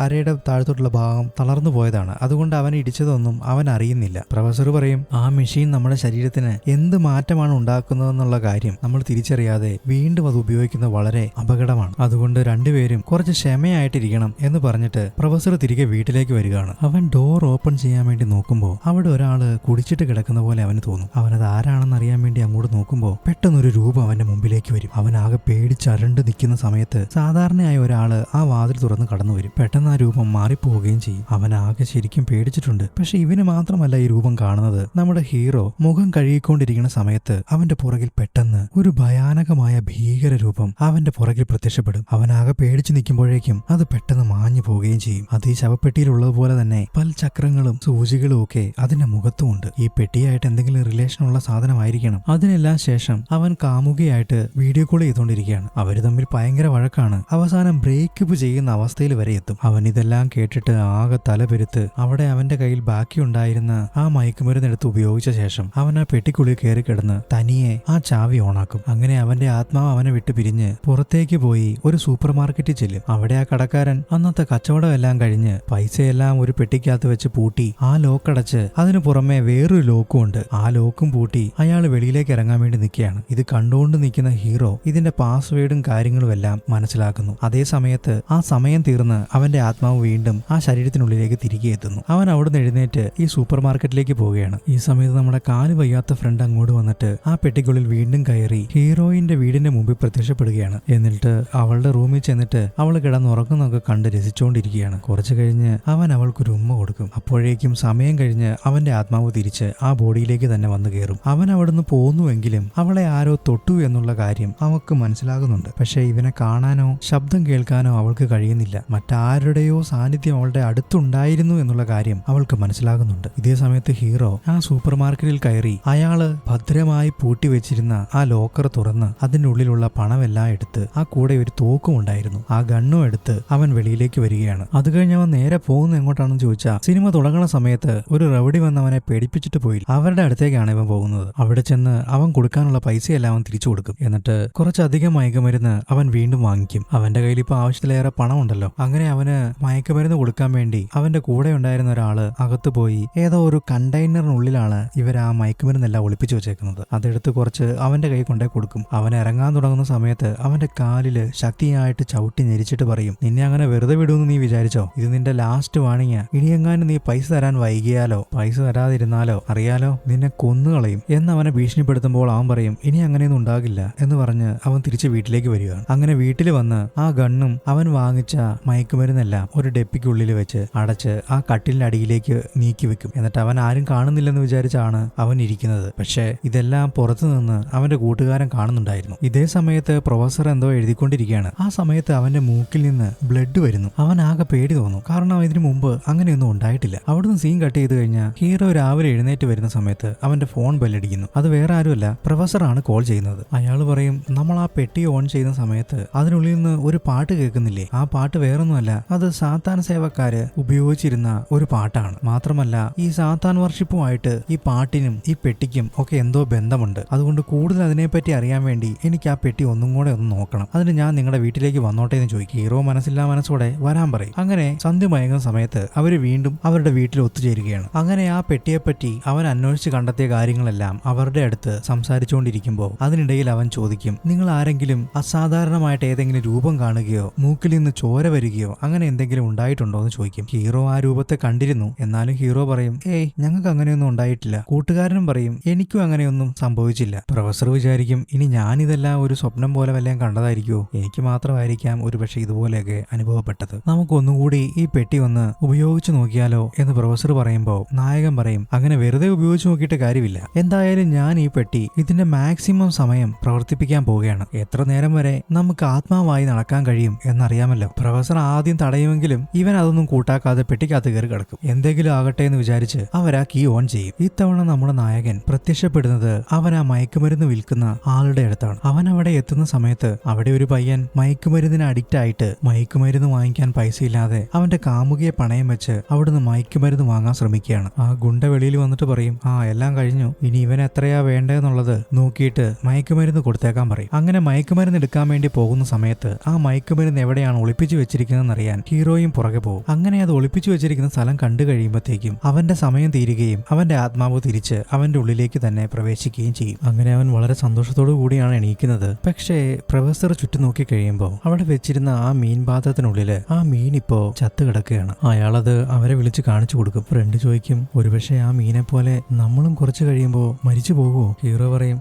അരയുടെ താഴത്തോട്ടുള്ള ഭാഗം തളർന്നു പോയതാണ്, അതുകൊണ്ട് അവൻ ഇടിച്ചതൊന്നും അവൻ അറിയുന്നില്ല. പ്രൊഫസർ പറയും, ആ മെഷീൻ നമ്മുടെ ശരീരത്തിന് എന്ത് മാറ്റമാണ് ഉണ്ടാക്കുന്നതെന്നുള്ള കാര്യം നമ്മൾ തിരിച്ചറിയാതെ വീണ്ടും അത് ഉപയോഗിക്കുന്നത് വളരെ അപകടമാണ്. അതുകൊണ്ട് രണ്ടുപേരും കുറച്ച് ക്ഷമയായിട്ടിരിക്കണം എന്ന് പറഞ്ഞിട്ട് പ്രൊഫസർ തിരികെ വീട്ടിലേക്ക് വരികയാണ്. അവൻ ഡോർ ഓപ്പൺ ചെയ്യാൻ വേണ്ടി നോക്കുമ്പോൾ അവിടെ ഒരാള് കുടിച്ചിട്ട് കിടക്കുന്ന പോലെ അവന് തോന്നും. അവനത് ആരാണെന്ന് അറിയാൻ വേണ്ടി അങ്ങോട്ട് നോക്കുമ്പോൾ പെട്ടെന്ന് പെട്ടെന്നൊരു രൂപം അവന്റെ മുമ്പിലേക്ക് വരും. അവൻ ആകെ പേടിച്ചരണ്ട് നിൽക്കുന്ന സമയത്ത് സാധാരണയായ ഒരാള് ആ വാതിൽ തുറന്ന് കടന്നു വരും. പെട്ടെന്ന് ആ രൂപം മാറിപ്പോവുകയും ചെയ്യും. അവൻ ആകെ ശരിക്കും പേടിച്ചിട്ടുണ്ട്. പക്ഷെ ഇവന് മാത്രമല്ല ഈ രൂപം കാണുന്നത്. നമ്മുടെ ഹീറോ മുഖം കഴുകിക്കൊണ്ടിരിക്കുന്ന സമയത്ത് അവന്റെ പുറകിൽ പെട്ടെന്ന് ഒരു ഭയാനകമായ ഭീകര രൂപം അവന്റെ പുറകിൽ പ്രത്യക്ഷപ്പെടും. അവനാകെ പേടിച്ചു നിൽക്കുമ്പോഴേക്കും അത് പെട്ടെന്ന് മാഞ്ഞു പോവുകയും ചെയ്യും. അത് ഈ ശവപ്പെട്ടിയിലുള്ളതുപോലെ തന്നെ പല ചക്രങ്ങളും സൂചികളും ഒക്കെ അതിന്റെ മുഖത്തുമുണ്ട്. ഈ പെട്ടിയായിട്ട് എന്തെങ്കിലും റിലേഷൻ ഉള്ള സാധനമായിരിക്കണം. അതിനെല്ലാം ശേഷം അവൻ കാമുകയായിട്ട് വീഡിയോ കോൾ ചെയ്തുകൊണ്ടിരിക്കുകയാണ്. അവര് തമ്മിൽ ഭയങ്കര വഴക്കാണ്. അവസാനം ബ്രേക്കപ്പ് ചെയ്യുന്ന അവസ്ഥയിൽ വരെ എത്തും. അവൻ ഇതെല്ലാം കേട്ടിട്ട് ആകെ തലപെരുത്ത് അവിടെ അവന്റെ കയ്യിൽ ബാക്കിയുണ്ടായിരുന്ന ആ മയക്കുമരുന്നെടുത്ത് ഉപയോഗിച്ച ശേഷം അവൻ ആ പെട്ടിക്കുള്ളിൽ കയറി കിടന്ന് തനിയെ ആ ചാവി ഓണാക്കും. അങ്ങനെ അവന്റെ ആത്മാവ് അവനെ വിട്ട് പിരിഞ്ഞ് പുറത്തേക്ക് പോയി ഒരു സൂപ്പർ മാർക്കറ്റിൽ ചെല്ലും. അവിടെ ആ കടക്കാരൻ അന്നത്തെ കച്ചവടം എല്ലാം കഴിഞ്ഞ് പൈസയെല്ലാം ഒരു പെട്ടിക്കകത്ത് വെച്ച് പൂട്ടി ആ ലോക്കടച്ച് അതിനു പുറമെ വേറൊരു ലോക്കും ഉണ്ട്. ആ ലോക്കും പൂട്ടി അയാൾ വെളിയിലേക്ക് ഇറങ്ങാൻ വേണ്ടി നിൽക്കുകയാണ്. ഇത് കണ്ടുകൊണ്ട് നിൽക്കുന്ന ഹീറോ ഇതിന്റെ പാസ്വേഡും കാര്യങ്ങളും എല്ലാം മനസ്സിലാക്കുന്നു. അതേ സമയത്ത് ആ സമയം തീർന്ന് അവന്റെ ആത്മാവ് വീണ്ടും ആ ശരീരത്തിനുള്ളിലേക്ക് തിരികെ എത്തുന്നു. അവൻ അവിടുന്ന് എഴുന്നേറ്റ് ഈ സൂപ്പർ മാർക്കറ്റിലേക്ക് പോവുകയാണ്. ഈ സമയത്ത് നമ്മുടെ കാല് വയ്യാത്ത ഫ്രണ്ട് അങ്ങോട്ട് വന്നിട്ട് ആ പെട്ടിക്കുള്ളിൽ വീണ്ടും കയറി ഹീറോയിന്റെ വീടിന്റെ മുമ്പിൽ പ്രത്യക്ഷപ്പെടുകയാണ്. എന്നിട്ട് അവളുടെ റൂമിൽ ചെന്നിട്ട് അവൾ കിടന്നുറങ്ങുന്നൊക്കെ കണ്ട് രസിച്ചുകൊണ്ടിരിക്കുകയാണ്. കുറച്ചു കഴിഞ്ഞ് അവൻ അവൾക്കൊരു ഉമ്മ കൊടുക്കും. അപ്പോഴേക്കും സമയം കഴിഞ്ഞ് അവന്റെ ആത്മാവ് തിരിച്ച് ആ ബോഡിയിലേക്ക് തന്നെ വന്നു കയറും. അവൻ അവിടുന്ന് പോന്നുവെങ്കിലും അവളെ ആരോ തൊട്ടു എന്നുള്ള കാര്യം അവൾക്ക് മനസ്സിലാകുന്നുണ്ട്. പക്ഷെ ഇവനെ കാണാനോ ശബ്ദം കേൾക്കാനോ അവൾക്ക് കഴിയുന്നില്ല. മറ്റാരുടെയോ സാന്നിധ്യം അവളുടെ അടുത്തുണ്ടായിരുന്നു എന്നുള്ള കാര്യം അവൾക്ക് മനസ്സിലാകുന്നുണ്ട്. ഇതേ സമയത്ത് ഹീറോ ആ സൂപ്പർ മാർക്കറ്റിൽ കയറി അയാള് ഭദ്രമായി പൂട്ടി വെച്ചിരുന്ന ആ ലോക്കർ തുറന്ന് അതിന്റെ ഉള്ളിലുള്ള പണമെല്ലാം എടുത്ത് ആ കൂടെ ഒരു തോക്കും ഉണ്ടായിരുന്നു. ആ ഗണ്ണും എടുത്ത് അവൻ വെളിയിലേക്ക് വരികയാണ്. അത് കഴിഞ്ഞ് അവൻ നേരെ പോകുന്ന എങ്ങോട്ടാണെന്ന് ചോദിച്ചാൽ സിനിമ തുടങ്ങുന്ന സമയത്ത് ഒരു റൗഡി വന്ന് അവനെ പേടിപ്പിച്ചിട്ട് പോയി അവരുടെ അടുത്തേക്കാണ് ഇവൻ പോകുന്നത്. അവിടെ ചെന്ന് അവൻ കൊടുക്കാനുള്ള പൈസയെല്ലാം അവൻ തിരിച്ചു കൊടുക്കും. എന്നിട്ട് കുറച്ചധികം മയക്കുമരുന്ന് അവൻ വീണ്ടും വാങ്ങിക്കും. അവന്റെ കയ്യിൽ ഇപ്പൊ ആവശ്യത്തിലേറെ പണം ഉണ്ടല്ലോ. അങ്ങനെ അവന് മയക്കുമരുന്ന് കൊടുക്കാൻ വേണ്ടി അവന്റെ കൂടെ ഉണ്ടായിരുന്ന ഒരാള് അകത്ത് പോയി ഏതോ ഒരു കണ്ടെയ്നറിനുള്ളിലാണ് ഇവർ ആ മയക്കുമരുന്നെല്ലാം ഒളിപ്പിച്ചു വെച്ചേക്കുന്നത്. അതെടുത്ത് കുറച്ച് അവന്റെ കൈ കൊണ്ടേ കൊടുക്കും. അവൻ ഇറങ്ങാൻ തുടങ്ങുന്ന സമയത്ത് അവന്റെ കാലില് ശക്തിയായിട്ട് ചവിട്ടി ഞെരിച്ചിട്ട് പറയും, നിന്നെ അങ്ങനെ വെറുതെ വിടുമെന്ന് നീ വിചാരിച്ചോ? ഇത് നിന്റെ ലാസ്റ്റ് വാണിങ്ങാ. ഇനിയെങ്ങാനും നീ പൈസ തരാൻ വൈകിയാലോ പൈസ തരാതിരുന്നാലോ അറിയാലോ നിന്നെ കൊന്നുകളയും എന്ന് അവനെ ഭീഷണിപ്പെടുത്തുമ്പോൾ അവൻ പറയും, ഇനി അങ്ങനെയൊന്നും ഉണ്ടാകില്ല എന്ന് പറഞ്ഞ് അവൻ തിരിച്ച് വീട്ടിലേക്ക് വരികയാണ്. അങ്ങനെ വീട്ടിൽ വന്ന് ആ ഗണ്ണും അവൻ വാങ്ങിച്ച മയക്കുമരുന്നെല്ലാം ഒരു ഡെപ്പിക്കുള്ളിൽ വെച്ച് അടച്ച് ആ കട്ടിലിന്റെ അടിയിലേക്ക് നീക്കി വെക്കും. എന്നിട്ട് അവൻ ആരും കാണുന്നില്ലെന്ന് വിചാരിച്ചാണ് അവൻ ഇരിക്കുന്നത്. പക്ഷേ ഇതെല്ലാം പുറത്തു നിന്ന് അവന്റെ കൂട്ടുകാരൻ കാണുന്നുണ്ടായിരുന്നു. ഇതേ സമയത്ത് പ്രൊഫസർ എന്തോ എഴുതിക്കൊണ്ടിരിക്കുകയാണ്. ആ സമയത്ത് അവന്റെ മൂക്കിൽ നിന്ന് ബ്ലഡ് വരുന്നു. അവൻ ആകെ പേടി തോന്നും. കാരണം ഇതിനു മുമ്പ് അങ്ങനെയൊന്നും ഉണ്ടായിട്ടില്ല. അവിടുന്ന് സീൻ കട്ട് ചെയ്ത് കഴിഞ്ഞാൽ ഹീറോ രാവിലെ എഴുന്നേറ്റ് വരുന്ന സമയത്ത് അവന്റെ ഫോൺ ബെല്ലടിക്കുന്നു. അത് വേറെ ആരുമല്ല, പ്രൊഫസറാണ് കോൾ ചെയ്യുന്നത്. അയാൾ പറയും, നമ്മൾ ആ പെട്ടി ഓൺ ചെയ്യുന്ന സമയത്ത് അതിനുള്ളിൽ നിന്ന് ഒരു പാട്ട് കേൾക്കുന്നില്ലേ? ആ പാട്ട് വേറൊന്നുമല്ല, അത് സാത്താൻ സേവക്കാര് ഉപയോഗിച്ചിരുന്ന ഒരു പാട്ടാണ്. മാത്രമല്ല ഈ സാത്താൻ വർഷിപ്പുമായിട്ട് ഈ പാട്ടിനും ഈ പെട്ടിക്കും ഒക്കെ എന്തോ ബന്ധമുണ്ട്. അതുകൊണ്ട് കൂടുതൽ അതിനെപ്പറ്റി അറിയാൻ വേണ്ടി എനിക്ക് ആ പെട്ടി ഒന്നും കൂടെ ഒന്ന് നോക്കണം. അതിന് ഞാൻ നിങ്ങളുടെ വീട്ടിലേക്ക് വന്നോട്ടെ എന്ന് ചോദിക്കും. ഹീറോ മനസ്സില്ലാ മനസ്സോടെ വരാൻ പറയും. അങ്ങനെ സന്ധ്യ മയങ്ങുന്ന സമയത്ത് അവര് വീണ്ടും അവരുടെ വീട്ടിൽ ഒത്തുചേരുകയാണ്. അങ്ങനെ ആ പെട്ടിയെപ്പറ്റി അവൻ അന്വേഷിച്ച് കണ്ടെത്തിയ കാര്യങ്ങളെല്ലാം അവരുടെ അടുത്ത് സംസാരിച്ചുകൊണ്ടിരിക്കുമ്പോൾ അതിനിടയിൽ അവൻ ചോദിക്കും, നിങ്ങൾ ആരെങ്കിലും അസാധാരണമായിട്ട് ഏതെങ്കിലും രൂപം കാണുകയോ മൂക്കിൽ നിന്ന് ചോര വരികയോ അങ്ങനെ എന്തെങ്കിലും ഉണ്ടായിട്ടുണ്ടോ എന്ന് ചോദിക്കും. ഹീറോ ആ രൂപത്തെ കണ്ടിരുന്നു. എന്നാലും ഹീറോ പറയും, ഏയ് ഞങ്ങൾക്ക് അങ്ങനെയൊന്നും ഉണ്ടായിട്ടില്ല. കൂട്ടുകാരനും പറയും, എനിക്കും അങ്ങനെയൊന്നും സംഭവിച്ചില്ല. പ്രൊഫസർ വിചാരിക്കും, ഇനി ഞാനിതെല്ലാം ഒരു സ്വപ്നം പോലെ വല്ലതും കണ്ടതായിരിക്കുമോ? എനിക്ക് മാത്രമായിരിക്കാം ഒരുപക്ഷെ ഇതുപോലെയൊക്കെ അനുഭവപ്പെട്ടത്. നമുക്കൊന്നുകൂടി ഈ പെട്ടി ഒന്ന് ഉപയോഗിച്ചു നോക്കിയാലോ എന്ന് പ്രൊഫസർ പറയുമ്പോൾ നായകൻ പറയും, അങ്ങനെ വെറുതെ ഉപയോഗിച്ച് നോക്കിയിട്ട് കാര്യമില്ല. എന്തായാലും ഞാൻ ഈ പെട്ടി ഇതിന്റെ മാക്സിമം സമയം പ്രവർത്തിപ്പിക്കാൻ പോവുകയാണ്. എത്ര നേരം വരെ നമുക്ക് ആത്മാവായി നടക്കാൻ കഴിയും എന്നറിയാമല്ലോ. പ്രൊഫസർ ആദ്യം തടയുമെങ്കിലും ഇവൻ അതൊന്നും കൂട്ടാക്കാതെ പെട്ടിക്കകത്ത് കയറി കിടക്കും. എന്തെങ്കിലും ആകട്ടെ എന്ന് വിചാരിച്ച് അവരാ കീ ഓൺ ചെയ്യും. ഇത്തവണ നമ്മുടെ നായകൻ പ്രത്യക്ഷപ്പെടുന്നത് അവൻ ആ മയക്കുമരുന്ന് വിൽക്കുന്ന ആളുടെ അടുത്താണ്. അവൻ അവിടെ എത്തുന്ന സമയത്ത് അവിടെ ഒരു പയ്യൻ മയക്കുമരുന്നിന് അഡിക്റ്റ് ആയിട്ട് മയക്കുമരുന്ന് വാങ്ങിക്കാൻ പൈസയില്ലാതെ അവന്റെ കാമുകിയെ പണയം വെച്ച് അവിടുന്ന് മയക്കുമരുന്ന് വാങ്ങാൻ ശ്രമിക്കുകയാണ്. ആ ഗുണ്ട വെളിയിൽ വന്നിട്ട് പറയും, ആ എല്ലാം കഴിഞ്ഞു, ഇനി ഇവൻ എത്രയാ വേണ്ടതെന്നുള്ളത് നോക്കിയിട്ട് മയക്കുമരുന്ന് കൊടുത്തേക്കാൻ പറയും. അങ്ങനെ മയക്കുമരുന്ന് എടുക്കാൻ വേണ്ടി പോകുന്ന സമയത്ത് ആ മയക്കുമരുന്ന് എവിടെയാണ് ഒളിപ്പിച്ചു വെച്ചിരിക്കുന്നതെന്ന് അറിയാൻ ഹീറോയും പുറകെ പോകും. അങ്ങനെ അത് ഒളിപ്പിച്ചു വെച്ചിരിക്കുന്ന സ്ഥലം കണ്ടു കഴിയുമ്പോഴത്തേക്കും അവന്റെ സമയം തീരുകയും അവന്റെ ആത്മാവ് തിരിച്ച് അവന്റെ ഉള്ളിലേക്ക് തന്നെ പ്രവേശിക്കുകയും ചെയ്യും. അങ്ങനെ അവൻ വളരെ സന്തോഷത്തോടു കൂടിയാണ് എണീക്കുന്നത്. പക്ഷേ പ്രൊഫസർ ചുറ്റും നോക്കി കഴിയുമ്പോൾ അവിടെ വെച്ചിരുന്ന ആ മീൻ പാത്രത്തിനുള്ളില് ആ മീൻ ഇപ്പോ ചത്തു കിടക്കുകയാണ്. അയാളത് അവരെ വിളിച്ച് കാണിച്ചു കൊടുക്കും. ഫ്രണ്ട് ചോദിക്കും, ഒരുപക്ഷെ ആ മീനെ പോലെ നമ്മളും കുറച്ച് കഴിയുമ്പോൾ മരിച്ചു പോകുമോ? ഹീറോ പറയും,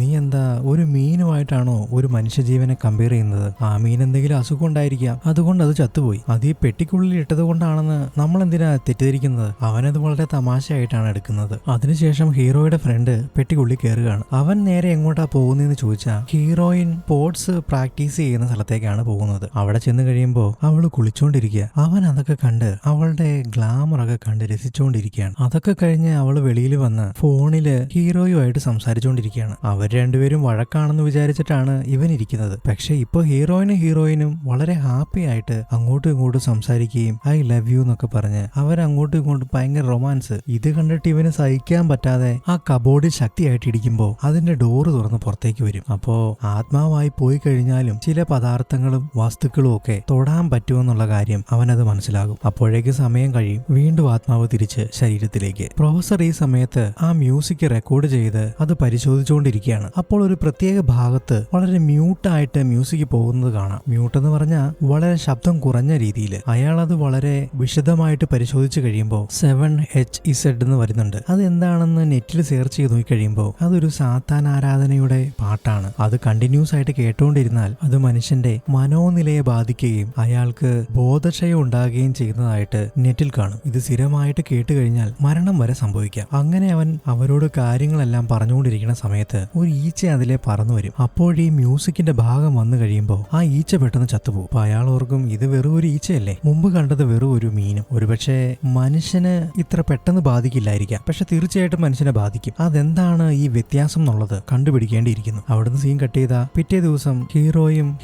നീ നീ എന്താ ഒരു മീനുമായിട്ടാണോ ഒരു മനുഷ്യജീവനെ കമ്പയർ ചെയ്യുന്നത്? ആ മീൻ എന്തെങ്കിലും അസുഖം ഉണ്ടായിരിക്കാം, അതുകൊണ്ട് അത് ചത്തുപോയി. അത് ഈ പെട്ടിക്കുള്ളിൽ ഇട്ടത് കൊണ്ടാണെന്ന് നമ്മൾ എന്തിനാ തെറ്റിദ്ധരിക്കുന്നത്? അവനത് വളരെ തമാശയായിട്ടാണ് എടുക്കുന്നത്. അതിനുശേഷം ഹീറോയുടെ ഫ്രണ്ട് പെട്ടിക്കുള്ളിൽ കയറുകയാണ്. അവൻ നേരെ എങ്ങോട്ടാ പോകുന്നതെന്ന് ചോദിച്ചാൽ ഹീറോയിൻ സ്പോർട്സ് പ്രാക്ടീസ് ചെയ്യുന്ന സ്ഥലത്തേക്കാണ് പോകുന്നത്. അവിടെ ചെന്ന് കഴിയുമ്പോൾ അവള് കുളിച്ചോണ്ടിരിക്കുക. അവൻ അതൊക്കെ കണ്ട് അവളുടെ ഗ്ലാമറൊക്കെ കണ്ട് രസിച്ചുകൊണ്ടിരിക്കുകയാണ്. അതൊക്കെ കഴിഞ്ഞ് അവള് വെളിയിൽ വന്ന് ഫോണില് ഹീറോയുമായിട്ട് സംസാരിച്ചുകൊണ്ടിരിക്കുകയാണ്. അവർ രണ്ടുപേരും വഴക്കാണെന്ന് വിചാരിച്ചിട്ടാണ് ഇവൻ ഇരിക്കുന്നത്. പക്ഷെ ഇപ്പൊ ഹീറോയിനും വളരെ ഹാപ്പി ആയിട്ട് അങ്ങോട്ടും ഇങ്ങോട്ടും സംസാരിക്കുകയും ഐ ലവ് യു എന്നൊക്കെ പറഞ്ഞ് അവരങ്ങോട്ടും ഇങ്ങോട്ടും ഭയങ്കര റൊമാൻസ്. ഇത് കണ്ടിട്ട് ഇവന് സഹിക്കാൻ പറ്റാതെ ആ കബോർഡിൽ ശക്തിയായിട്ട് ഇടിക്കുമ്പോൾ അതിന്റെ ഡോറ് തുറന്ന് പുറത്തേക്ക് വരും. അപ്പോ ആത്മാവായി പോയി കഴിഞ്ഞാലും ചില പദാർത്ഥങ്ങളും വസ്തുക്കളും ഒക്കെ തൊടാൻ പറ്റുമെന്നുള്ള കാര്യം അവനത് മനസ്സിലാകും. അപ്പോഴേക്ക് സമയം കഴിയും. വീണ്ടും ആത്മാവ് തിരിച്ച് ശരീരത്തിലേക്ക്. പ്രൊഫസർ ഈ സമയത്ത് ആ മ്യൂസിക് റെക്കോർഡ് ചെയ്ത് അത് പരിശോധിച്ചുകൊണ്ടിരിക്കുകയാണ്. അപ്പോൾ ഒരു പ്രത്യേക ഭാഗത്ത് വളരെ മ്യൂട്ടായിട്ട് മ്യൂസിക് പോകുന്നത് കാണാം. മ്യൂട്ട് എന്ന് പറഞ്ഞാൽ വളരെ ശബ്ദം കുറഞ്ഞ രീതിയിൽ. അയാൾ അത് വളരെ വിശദമായിട്ട് പരിശോധിച്ച് കഴിയുമ്പോൾ 7HZ എന്ന് വരുന്നുണ്ട്. അത് എന്താണെന്ന് നെറ്റിൽ സെർച്ച് ചെയ്ത് നോക്കി കഴിയുമ്പോൾ അതൊരു സാത്താൻ ആരാധനയുടെ പാട്ടാണ്. അത് കണ്ടിന്യൂസ് ആയിട്ട് കേട്ടുകൊണ്ടിരുന്നാൽ അത് മനുഷ്യന്റെ മനോനിലയെ ബാധിക്കുകയും അയാൾക്ക് ബോധക്ഷയം ഉണ്ടാകുകയും ചെയ്യുന്നതായിട്ട് നെറ്റിൽ കാണും. ഇത് സ്ഥിരമായിട്ട് കേട്ട് കഴിഞ്ഞാൽ മരണം വരെ സംഭവിക്കാം. അങ്ങനെ അവൻ അവരോട് കാര്യങ്ങളെല്ലാം പറഞ്ഞുകൊണ്ടിരിക്കുന്ന സമയത്ത് ഒരു ഈച്ച അതിലെ പറന്നു വരും. അപ്പോഴീ മ്യൂസിക്കിന്റെ ഭാഗം വന്നു കഴിയുമ്പോൾ ആ ഈച്ച പെട്ടെന്ന് ചത്തുപോകും. അപ്പൊ അയാൾ ഓർക്കും ഇത് വെറും ഒരു ഈച്ചയല്ലേ, മുമ്പ് കണ്ടത് വെറും ഒരു മീനും. ഒരുപക്ഷെ മനുഷ്യന് ഇത്ര പെട്ടെന്ന് ബാധിക്കില്ലായിരിക്കാം, പക്ഷെ തീർച്ചയായിട്ടും മനുഷ്യനെ ബാധിക്കും. അതെന്താണ് ഈ വ്യത്യാസം എന്നുള്ളത് കണ്ടുപിടിക്കേണ്ടിയിരിക്കുന്നു. അവിടുന്ന് സീൻ കട്ട് ചെയ്ത പിറ്റേ ദിവസം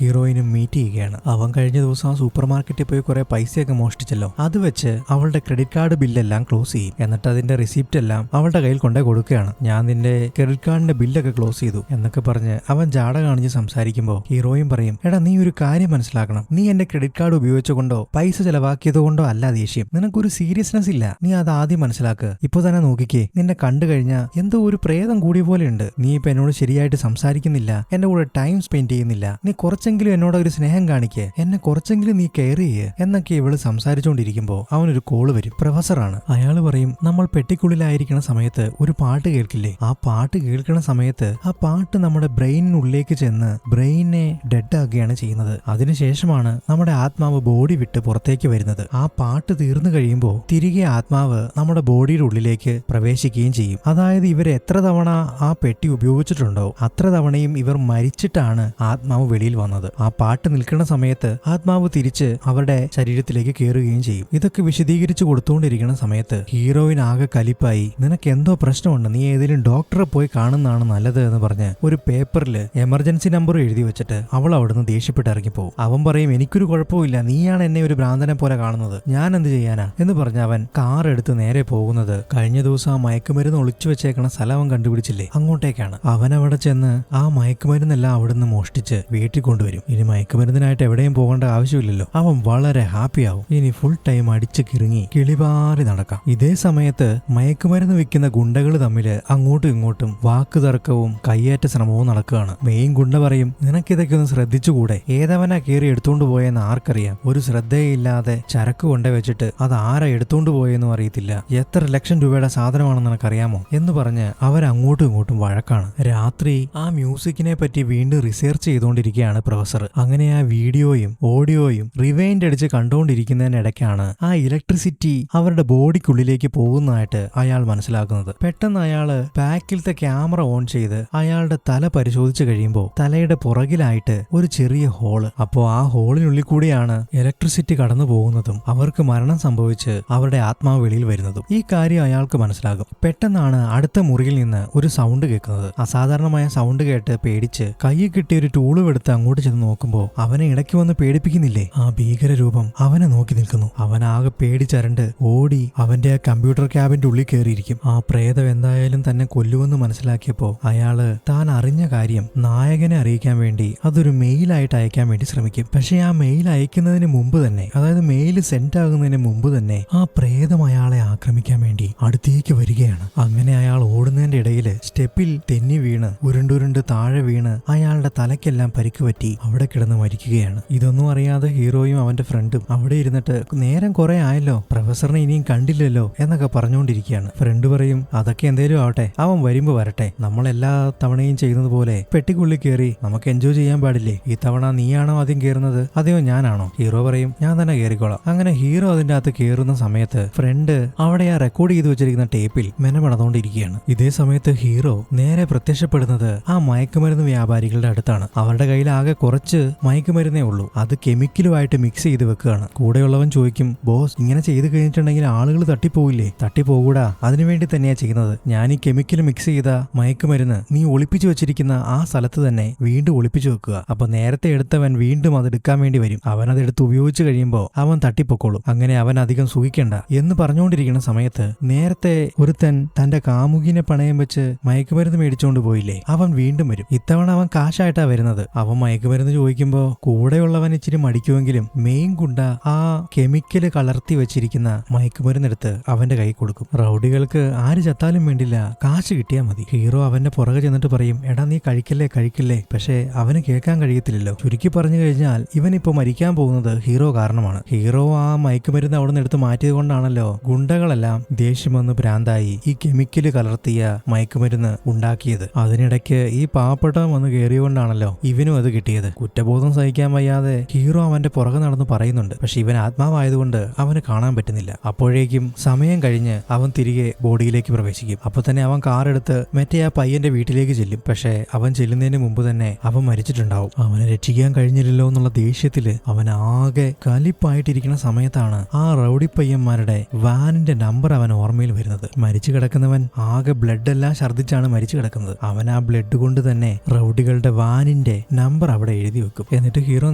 ഹീറോയിനും മീറ്റ് ചെയ്യുകയാണ്. അവൻ കഴിഞ്ഞ ദിവസം സൂപ്പർ മാർക്കറ്റിൽ പോയി കുറെ പൈസയൊക്കെ മോഷ്ടിച്ചല്ലോ, അത് വെച്ച് അവളുടെ ക്രെഡിറ്റ് കാർഡ് ബില്ലെല്ലാം ക്ലോസ് ചെയ്യും. എന്നിട്ട് അതിന്റെ റിസീപ്റ്റ് എല്ലാം അവളുടെ കയ്യിൽ കൊണ്ടേ കൊടുക്കുകയാണ്. ഞാൻ നിന്റെ ക്രെഡിറ്റ് കാർഡിന്റെ ബില്ലൊക്കെ ക്ലോസ് ചെയ്തു എന്നൊക്കെ പറഞ്ഞ് അവൻ ജാട കാണിച്ച് സംസാരിക്കുമ്പോൾ ഹീറോയിൻ പറയും, എടാ നീ ഒരു കാര്യം മനസ്സിലാക്കണം, നീ എന്റെ ക്രെഡിറ്റ് കാർഡ് ഉപയോഗിച്ചുകൊണ്ടോ പൈസ ചെലവാക്കിയത് കൊണ്ടോ അല്ല ദേഷ്യം, നിനക്കൊരു സീരിയസ്നെസ് ഇല്ല. നീ അത് ആദ്യം മനസ്സിലാക്ക്. ഇപ്പൊ തന്നെ നോക്കിക്കേ, നിന്നെ കണ്ടു കഴിഞ്ഞാൽ എന്തോ ഒരു പ്രേതം കൂടിയ പോലെ ഉണ്ട്. നീ ഇപ്പൊ എന്നോട് ശരിയായിട്ട് സംസാരിക്കുന്നില്ല, എന്റെ കൂടെ ടൈം സ്പെൻഡ് ചെയ്യുന്നില്ല. നീ കുറച്ചെങ്കിലും എന്നോട് ഒരു സ്നേഹം കാണിക്കേ, എന്നെ കുറച്ചെങ്കിലും നീ കെയർ ചെയ്യേ എന്നൊക്കെ ഇവള് സംസാരിച്ചുകൊണ്ടിരിക്കുമ്പോൾ അവനൊരു കോള് വരും. പ്രൊഫസറാണ്. അയാൾ പറയും, നമ്മൾ പെട്ടിക്കുള്ളിലായിരിക്കുന്ന സമയത്ത് ഒരു പാട്ട് കേൾക്കില്ലേ, ആ പാട്ട് കേൾക്കുന്ന സമയത്ത് ആ പാട്ട് നമ്മുടെ ബ്രെയിനിനുള്ളിലേക്ക് ചെന്ന് ബ്രെയിനെ ഡെഡ് ആക്കുകയാണ് ചെയ്യുന്നത്. അതിനുശേഷമാണ് നമ്മുടെ ആത്മാവ് ബോഡി വിട്ട് പുറത്തേക്ക് വരുന്നത്. ആ പാട്ട് തീർന്നു കഴിയുമ്പോൾ തിരികെ ആത്മാവ് നമ്മുടെ ബോഡിയുടെ ഉള്ളിലേക്ക് പ്രവേശിക്കുകയും ചെയ്യും. അതായത് ഇവർ എത്ര തവണ ആ പെട്ടി ഉപയോഗിച്ചിട്ടുണ്ടോ അത്ര തവണയും ഇവർ മരിച്ചിട്ടാണ് ആത്മാവ് വെളിയിൽ വന്നത്. ആ പാട്ട് നിൽക്കുന്ന സമയത്ത് ആത്മാവ് തിരിച്ച് അവരുടെ ശരീരത്തിലേക്ക് കയറുകയും ചെയ്യും. ഇതൊക്കെ വിശദീകരിച്ചു കൊടുത്തുകൊണ്ടിരിക്കുന്ന സമയത്ത് ഹീറോയിൻ ആകെ കലിപ്പായി, നിനക്ക് എന്തോ പ്രശ്നമുണ്ട്, നീ ഏതെങ്കിലും ഡോക്ടറെ പോയി കാണുന്നതാണ് നല്ലത് എന്ന് പറഞ്ഞ് ഒരു പേപ്പറിൽ എമർജൻസി നമ്പർ എഴുതി വെച്ചിട്ട് അവൾ അവിടുന്ന് ദേഷ്യപ്പെട്ട് ഇറങ്ങിപ്പോവും. അവൻ പറയും, എനിക്കൊരു കുഴപ്പമില്ല, നീയാണ് എന്നെ ഒരു ഭ്രാന്തനെ പോലെ കാണുന്നത്, ഞാൻ എന്ത് ചെയ്യാനാ എന്ന് പറഞ്ഞ് അവൻ കാർ എടുത്ത് നേരെ പോകുന്നത് കഴിഞ്ഞ ദിവസം ആ മയക്കുമരുന്ന് ഒളിച്ചു വെച്ചേക്കണ സ്ഥലം അവൻ കണ്ടുപിടിച്ചില്ലേ, അങ്ങോട്ടേക്കാണ്. അവൻ അവിടെ ചെന്ന് ആ മയക്കുമരുന്നെല്ലാം അവിടുന്ന് മോഷ്ടിച്ച് വീട്ടിൽ കൊണ്ടുവരും. ഇനി മയക്കുമരുന്നിനായിട്ട് എവിടെയും പോകേണ്ട ആവശ്യമില്ലല്ലോ. അവൻ വളരെ ഹാപ്പിയാവും. ഇനി ഫുൾ ടൈം അടിച്ച് കിറുങ്ങി കിളിപാറി നടക്കാം. ഇതേ സമയത്ത് മയക്കുമരുന്ന് വിൽക്കുന്ന ഗുണ്ടകൾ തമ്മിൽ അങ്ങോട്ടും ഇങ്ങോട്ടും വാക്ക് തർക്കവും കയ്യേറ്റ ശ്രമവും നടക്കുകയാണ്. മെയിൻ ഗുണ്ട പറയും, നിനക്കിതൊക്കെ ഒന്ന് ശ്രദ്ധിച്ചുകൂടെ, ഏതവനാ കയറി എടുത്തോണ്ട് പോയെന്ന് ആർക്കറിയാം, ഒരു ശ്രദ്ധയില്ലാതെ ചരക്ക് കൊണ്ടേ വെച്ചിട്ട് അത് ആരാ എടുത്തോണ്ട് പോയെന്നും അറിയത്തില്ല, എത്ര ലക്ഷം രൂപയുടെ സാധനമാണെന്ന് നിനക്കറിയാമോ എന്ന് പറഞ്ഞ് അവരങ്ങോട്ടും ഇങ്ങോട്ടും വഴക്കാണ്. രാത്രി ആ മ്യൂസിക്കിനെ പറ്റി വീണ്ടും റിസർച്ച് ചെയ്തുകൊണ്ടിരിക്കുകയാണ് പ്രൊഫസർ. അങ്ങനെ ആ വീഡിയോയും ഓഡിയോയും റിവൈൻഡ് അടിച്ച് കണ്ടുകൊണ്ടിരിക്കുന്നതിനിടയ്ക്കാണ് ആ ഇലക്ട്രിസിറ്റി അവരുടെ ബോഡിക്കുള്ളിലേക്ക് പോകുന്നതായിട്ട് അയാൾ മനസ്സിലാക്കുന്നത്. പെട്ടെന്ന് അയാള് ബാക്കിലത്തെ ക്യാമറ ഓൺ ചെയ്ത് അയാളുടെ തല പരിശോധിച്ച് കഴിയുമ്പോൾ തലയുടെ പുറകിലായിട്ട് ഒരു ചെറിയ ഹോള്. അപ്പോ ആ ഹോളിനുള്ളിൽ കൂടിയാണ് ഇലക്ട്രിസിറ്റി കടന്നു പോകുന്നതും അവർക്ക് മരണം സംഭവിച്ച് അവരുടെ ആത്മാവ് വെളിയിൽ വരുന്നതും. ഈ കാര്യം അയാൾക്ക് മനസ്സിലാകും. പെട്ടെന്നാണ് അടുത്ത മുറിയിൽ നിന്ന് ഒരു സൗണ്ട് കേൾക്കുന്നത്. അസാധാരണമായ സൗണ്ട് കേട്ട് പേടിച്ച് കയ്യിൽ കിട്ടിയ ഒരു ടൂളും എടുത്ത് അങ്ങോട്ട് ചെന്ന് നോക്കുമ്പോൾ അവനെ ഇടയ്ക്ക് വന്ന് പേടിപ്പിക്കുന്നില്ലേ ആ ഭീകര രൂപം അവനെ നോക്കി നിൽക്കുന്നു. അവനാകെ പേടിച്ചരണ്ട് ഓടി അവന്റെ ആ കമ്പ്യൂട്ടർ ക്യാബിന്റെ ഉള്ളിൽ കയറിയിരിക്കും. ആ പ്രേതം എന്തായാലും തന്നെ കൊല്ലുമെന്ന് മനസ്സിലാക്കിയപ്പോ അയാള് താൻ അറിഞ്ഞ കാര്യം നായകനെ അറിയിക്കാൻ വേണ്ടി അതൊരു മെയിലായിട്ട് അയക്കാൻ വേണ്ടി ശ്രമിക്കും. പക്ഷെ ആ മെയിൽ അയക്കുന്നതിന് മുമ്പ് തന്നെ, അതായത് മെയിൽ സെൻഡ് ആകുന്നതിന് മുമ്പ് തന്നെ ആ പ്രേതം അയാളെ ആക്രമിക്കാൻ വേണ്ടി അടുത്തേക്ക് വരികയാണ്. അങ്ങനെ അയാൾ ഓടുന്നതിന്റെ ഇടയിൽ സ്റ്റെപ്പിൽ തെന്നി വീണ് ഉരുണ്ടുരുണ്ട് താഴെ വീണ് അയാളുടെ തലയ്ക്കെല്ലാം പരിക്ക് പറ്റി അവിടെ കിടന്ന് മരിക്കുകയാണ്. ഇതൊന്നും അറിയാതെ ഹീറോയും അവന്റെ ഫ്രണ്ടും അവിടെ ഇരുന്നിട്ട് നേരം കുറെ ആയല്ലോ, പ്രൊഫസറിനെ ഇനിയും കണ്ടില്ലല്ലോ എന്നൊക്കെ പറഞ്ഞുകൊണ്ടിരിക്കുകയാണ്. ഫ്രണ്ട് പറയും, അതൊക്കെ എന്തേലും ആവട്ടെ, അവൻ വരുമ്പോ വരട്ടെ, നമ്മളെല്ലാ തവണയും ചെയ്യുന്നത് പോലെ പെട്ടിക്കുള്ളിൽ കയറി നമുക്ക് എൻജോയ് ചെയ്യാൻ പാടില്ലേ? ഈ തവണ നീയാണോ ആദ്യം കയറുന്നത് അതെയോ ഞാനാണോ? ഹീറോ പറയും ഞാൻ തന്നെ കയറിക്കോളാം. അങ്ങനെ ഹീറോ അതിന്റെ അകത്ത് കയറുന്ന സമയത്ത് ഫ്രണ്ട് അവിടെ ആ റെക്കോർഡ് ചെയ്ത് വെച്ചിരിക്കുന്ന ടേപ്പിൽ മെനമടന്നുകൊണ്ടിരിക്കുകയാണ്. ഇതേ സമയത്ത് ഹീറോ നേരെ പ്രത്യക്ഷപ്പെടുന്നത് ആ മയക്കുമരുന്ന് വ്യാപാരികളുടെ അടുത്താണ്. അവരുടെ കയ്യിൽ ആകെ കുറച്ച് മയക്കുമരുന്നേ ഉള്ളൂ. അത് കെമിക്കലുമായിട്ട് മിക്സ് ചെയ്ത് വെക്കുകയാണ്. കൂടെയുള്ളവൻ ചോദിക്കും, ബോസ് ഇങ്ങനെ ചെയ്ത് കഴിഞ്ഞിട്ടുണ്ടെങ്കിൽ ആളുകൾ തട്ടിപ്പോവില്ലേ? തട്ടിപ്പോകൂടാ, അതിനുവേണ്ടി തന്നെയാ ചെയ്യുന്നത്. ഞാൻ ഈ കെമിക്കൽ മിക്സ് ചെയ്ത മയക്കുമരുന്ന് നീ ഒളിപ്പിച്ചു വെച്ചിരിക്കുന്ന ആ സ്ഥലത്ത് തന്നെ വീണ്ടും ഒളിപ്പിച്ചു വെക്കുക. അപ്പൊ നേരത്തെ എടുത്തവൻ വീണ്ടും അത് എടുക്കാൻ വേണ്ടി വരും. അവൻ അതെടുത്ത് ഉപയോഗിച്ച് കഴിയുമ്പോൾ അവൻ തട്ടിപ്പൊക്കോളും. അങ്ങനെ അവൻ അധികം സുഖിക്കണ്ട എന്ന് പറഞ്ഞുകൊണ്ടിരിക്കുന്ന സമയത്ത് നേരത്തെ ഒരുത്തൻ തന്റെ കാമുകിനെ പണയം വെച്ച് മയക്കുമരുന്ന് മേടിച്ചുകൊണ്ട് പോയില്ലേ, അവൻ വീണ്ടും വരും. ഇത്തവണ അവൻ കാശായിട്ടാ വരുന്നത്. അവൻ മയക്കുമരുന്ന് ചോദിക്കുമ്പോ കൂടെയുള്ളവൻ ഇച്ചിരി മടിക്കുമെങ്കിലും മെയിൻ ഗുണ്ട ആ കെമിക്കല് കലർത്തി വെച്ചിരിക്കുന്ന മയക്കുമരുന്നെടുത്ത് അവന്റെ കൈ കൊടുക്കും. റൗഡികൾക്ക് ആര് ചത്താലും വേണ്ടില്ല, കാശ് കിട്ടിയാൽ മതി. ഹീറോ അവന്റെ പുറകെ ചെന്നിട്ട് പറയും, എടാ നീ കഴിക്കല്ലേ. പക്ഷേ അവന് കേൾക്കാൻ കഴിയത്തില്ലല്ലോ. ചുരുക്കി പറഞ്ഞു കഴിഞ്ഞാൽ ഇവനിപ്പോ മരിക്കാൻ പോകുന്നത് ഹീറോ കാരണമാണ്. ഹീറോ ആ മയക്കുമരുന്ന് അവിടെ നിന്ന് എടുത്ത് മാറ്റിയത് കൊണ്ടാണല്ലോ ഗുണ്ടകളെല്ലാം ദേഷ്യം വന്ന് ഭ്രാന്തായി ഈ കെമിക്കല് കലർത്തിയ മയക്കുമരുന്ന് ഉണ്ടാക്കിയത്. അതിനിടയ്ക്ക് ഈ പാവപ്പെട്ടവൻ വന്ന് കയറിയോണ്ടാണല്ലോ ഇവനും അത് കിട്ടിയത്. കുറ്റബോധം സഹിക്കാൻ വയ്യാതെ ഹീറോ അവന്റെ പുറകെ നടന്ന് പറയുന്നുണ്ട്. പക്ഷെ ഇവൻ ആത്മാവായതുകൊണ്ട് അവന് കാണാൻ പറ്റുന്നില്ല. അപ്പോഴേക്കും സമയം കഴിഞ്ഞ് അവൻ തിരികെ ബോഡിയിലേക്ക് പ്രവേശിക്കും. അപ്പൊ തന്നെ അവൻ കാറെടുത്ത് മറ്റേ ആ പയ്യന്റെ വീട്ടിലേക്ക് ചെല്ലും. പക്ഷെ അവൻ ചെല്ലുന്നതിന് മുമ്പ് തന്നെ അവൻ മരിച്ചിട്ടുണ്ടാവും. അവനെ രക്ഷിക്കാൻ കഴിഞ്ഞില്ലല്ലോ എന്നുള്ള ദേഷ്യത്തില് അവൻ ആകെ കലിപ്പായിട്ടിരിക്കുന്ന സമയത്താണ് ആ റൗഡി പയ്യന്മാരുടെ വാനിന്റെ നമ്പർ അവൻ ഓർമ്മയിൽ വരുന്നത്. മരിച്ചു കിടക്കുന്നവൻ ആകെ ബ്ലഡ് എല്ലാം ഛർദ്ദിച്ചാണ് മരിച്ചു കിടക്കുന്നത്. അവൻ ആ ബ്ലഡ് കൊണ്ട് തന്നെ റൗഡികളുടെ വാനിന്റെ നമ്പർ അവിടെ എഴുതി വെക്കും. എന്നിട്ട് ഹീറോ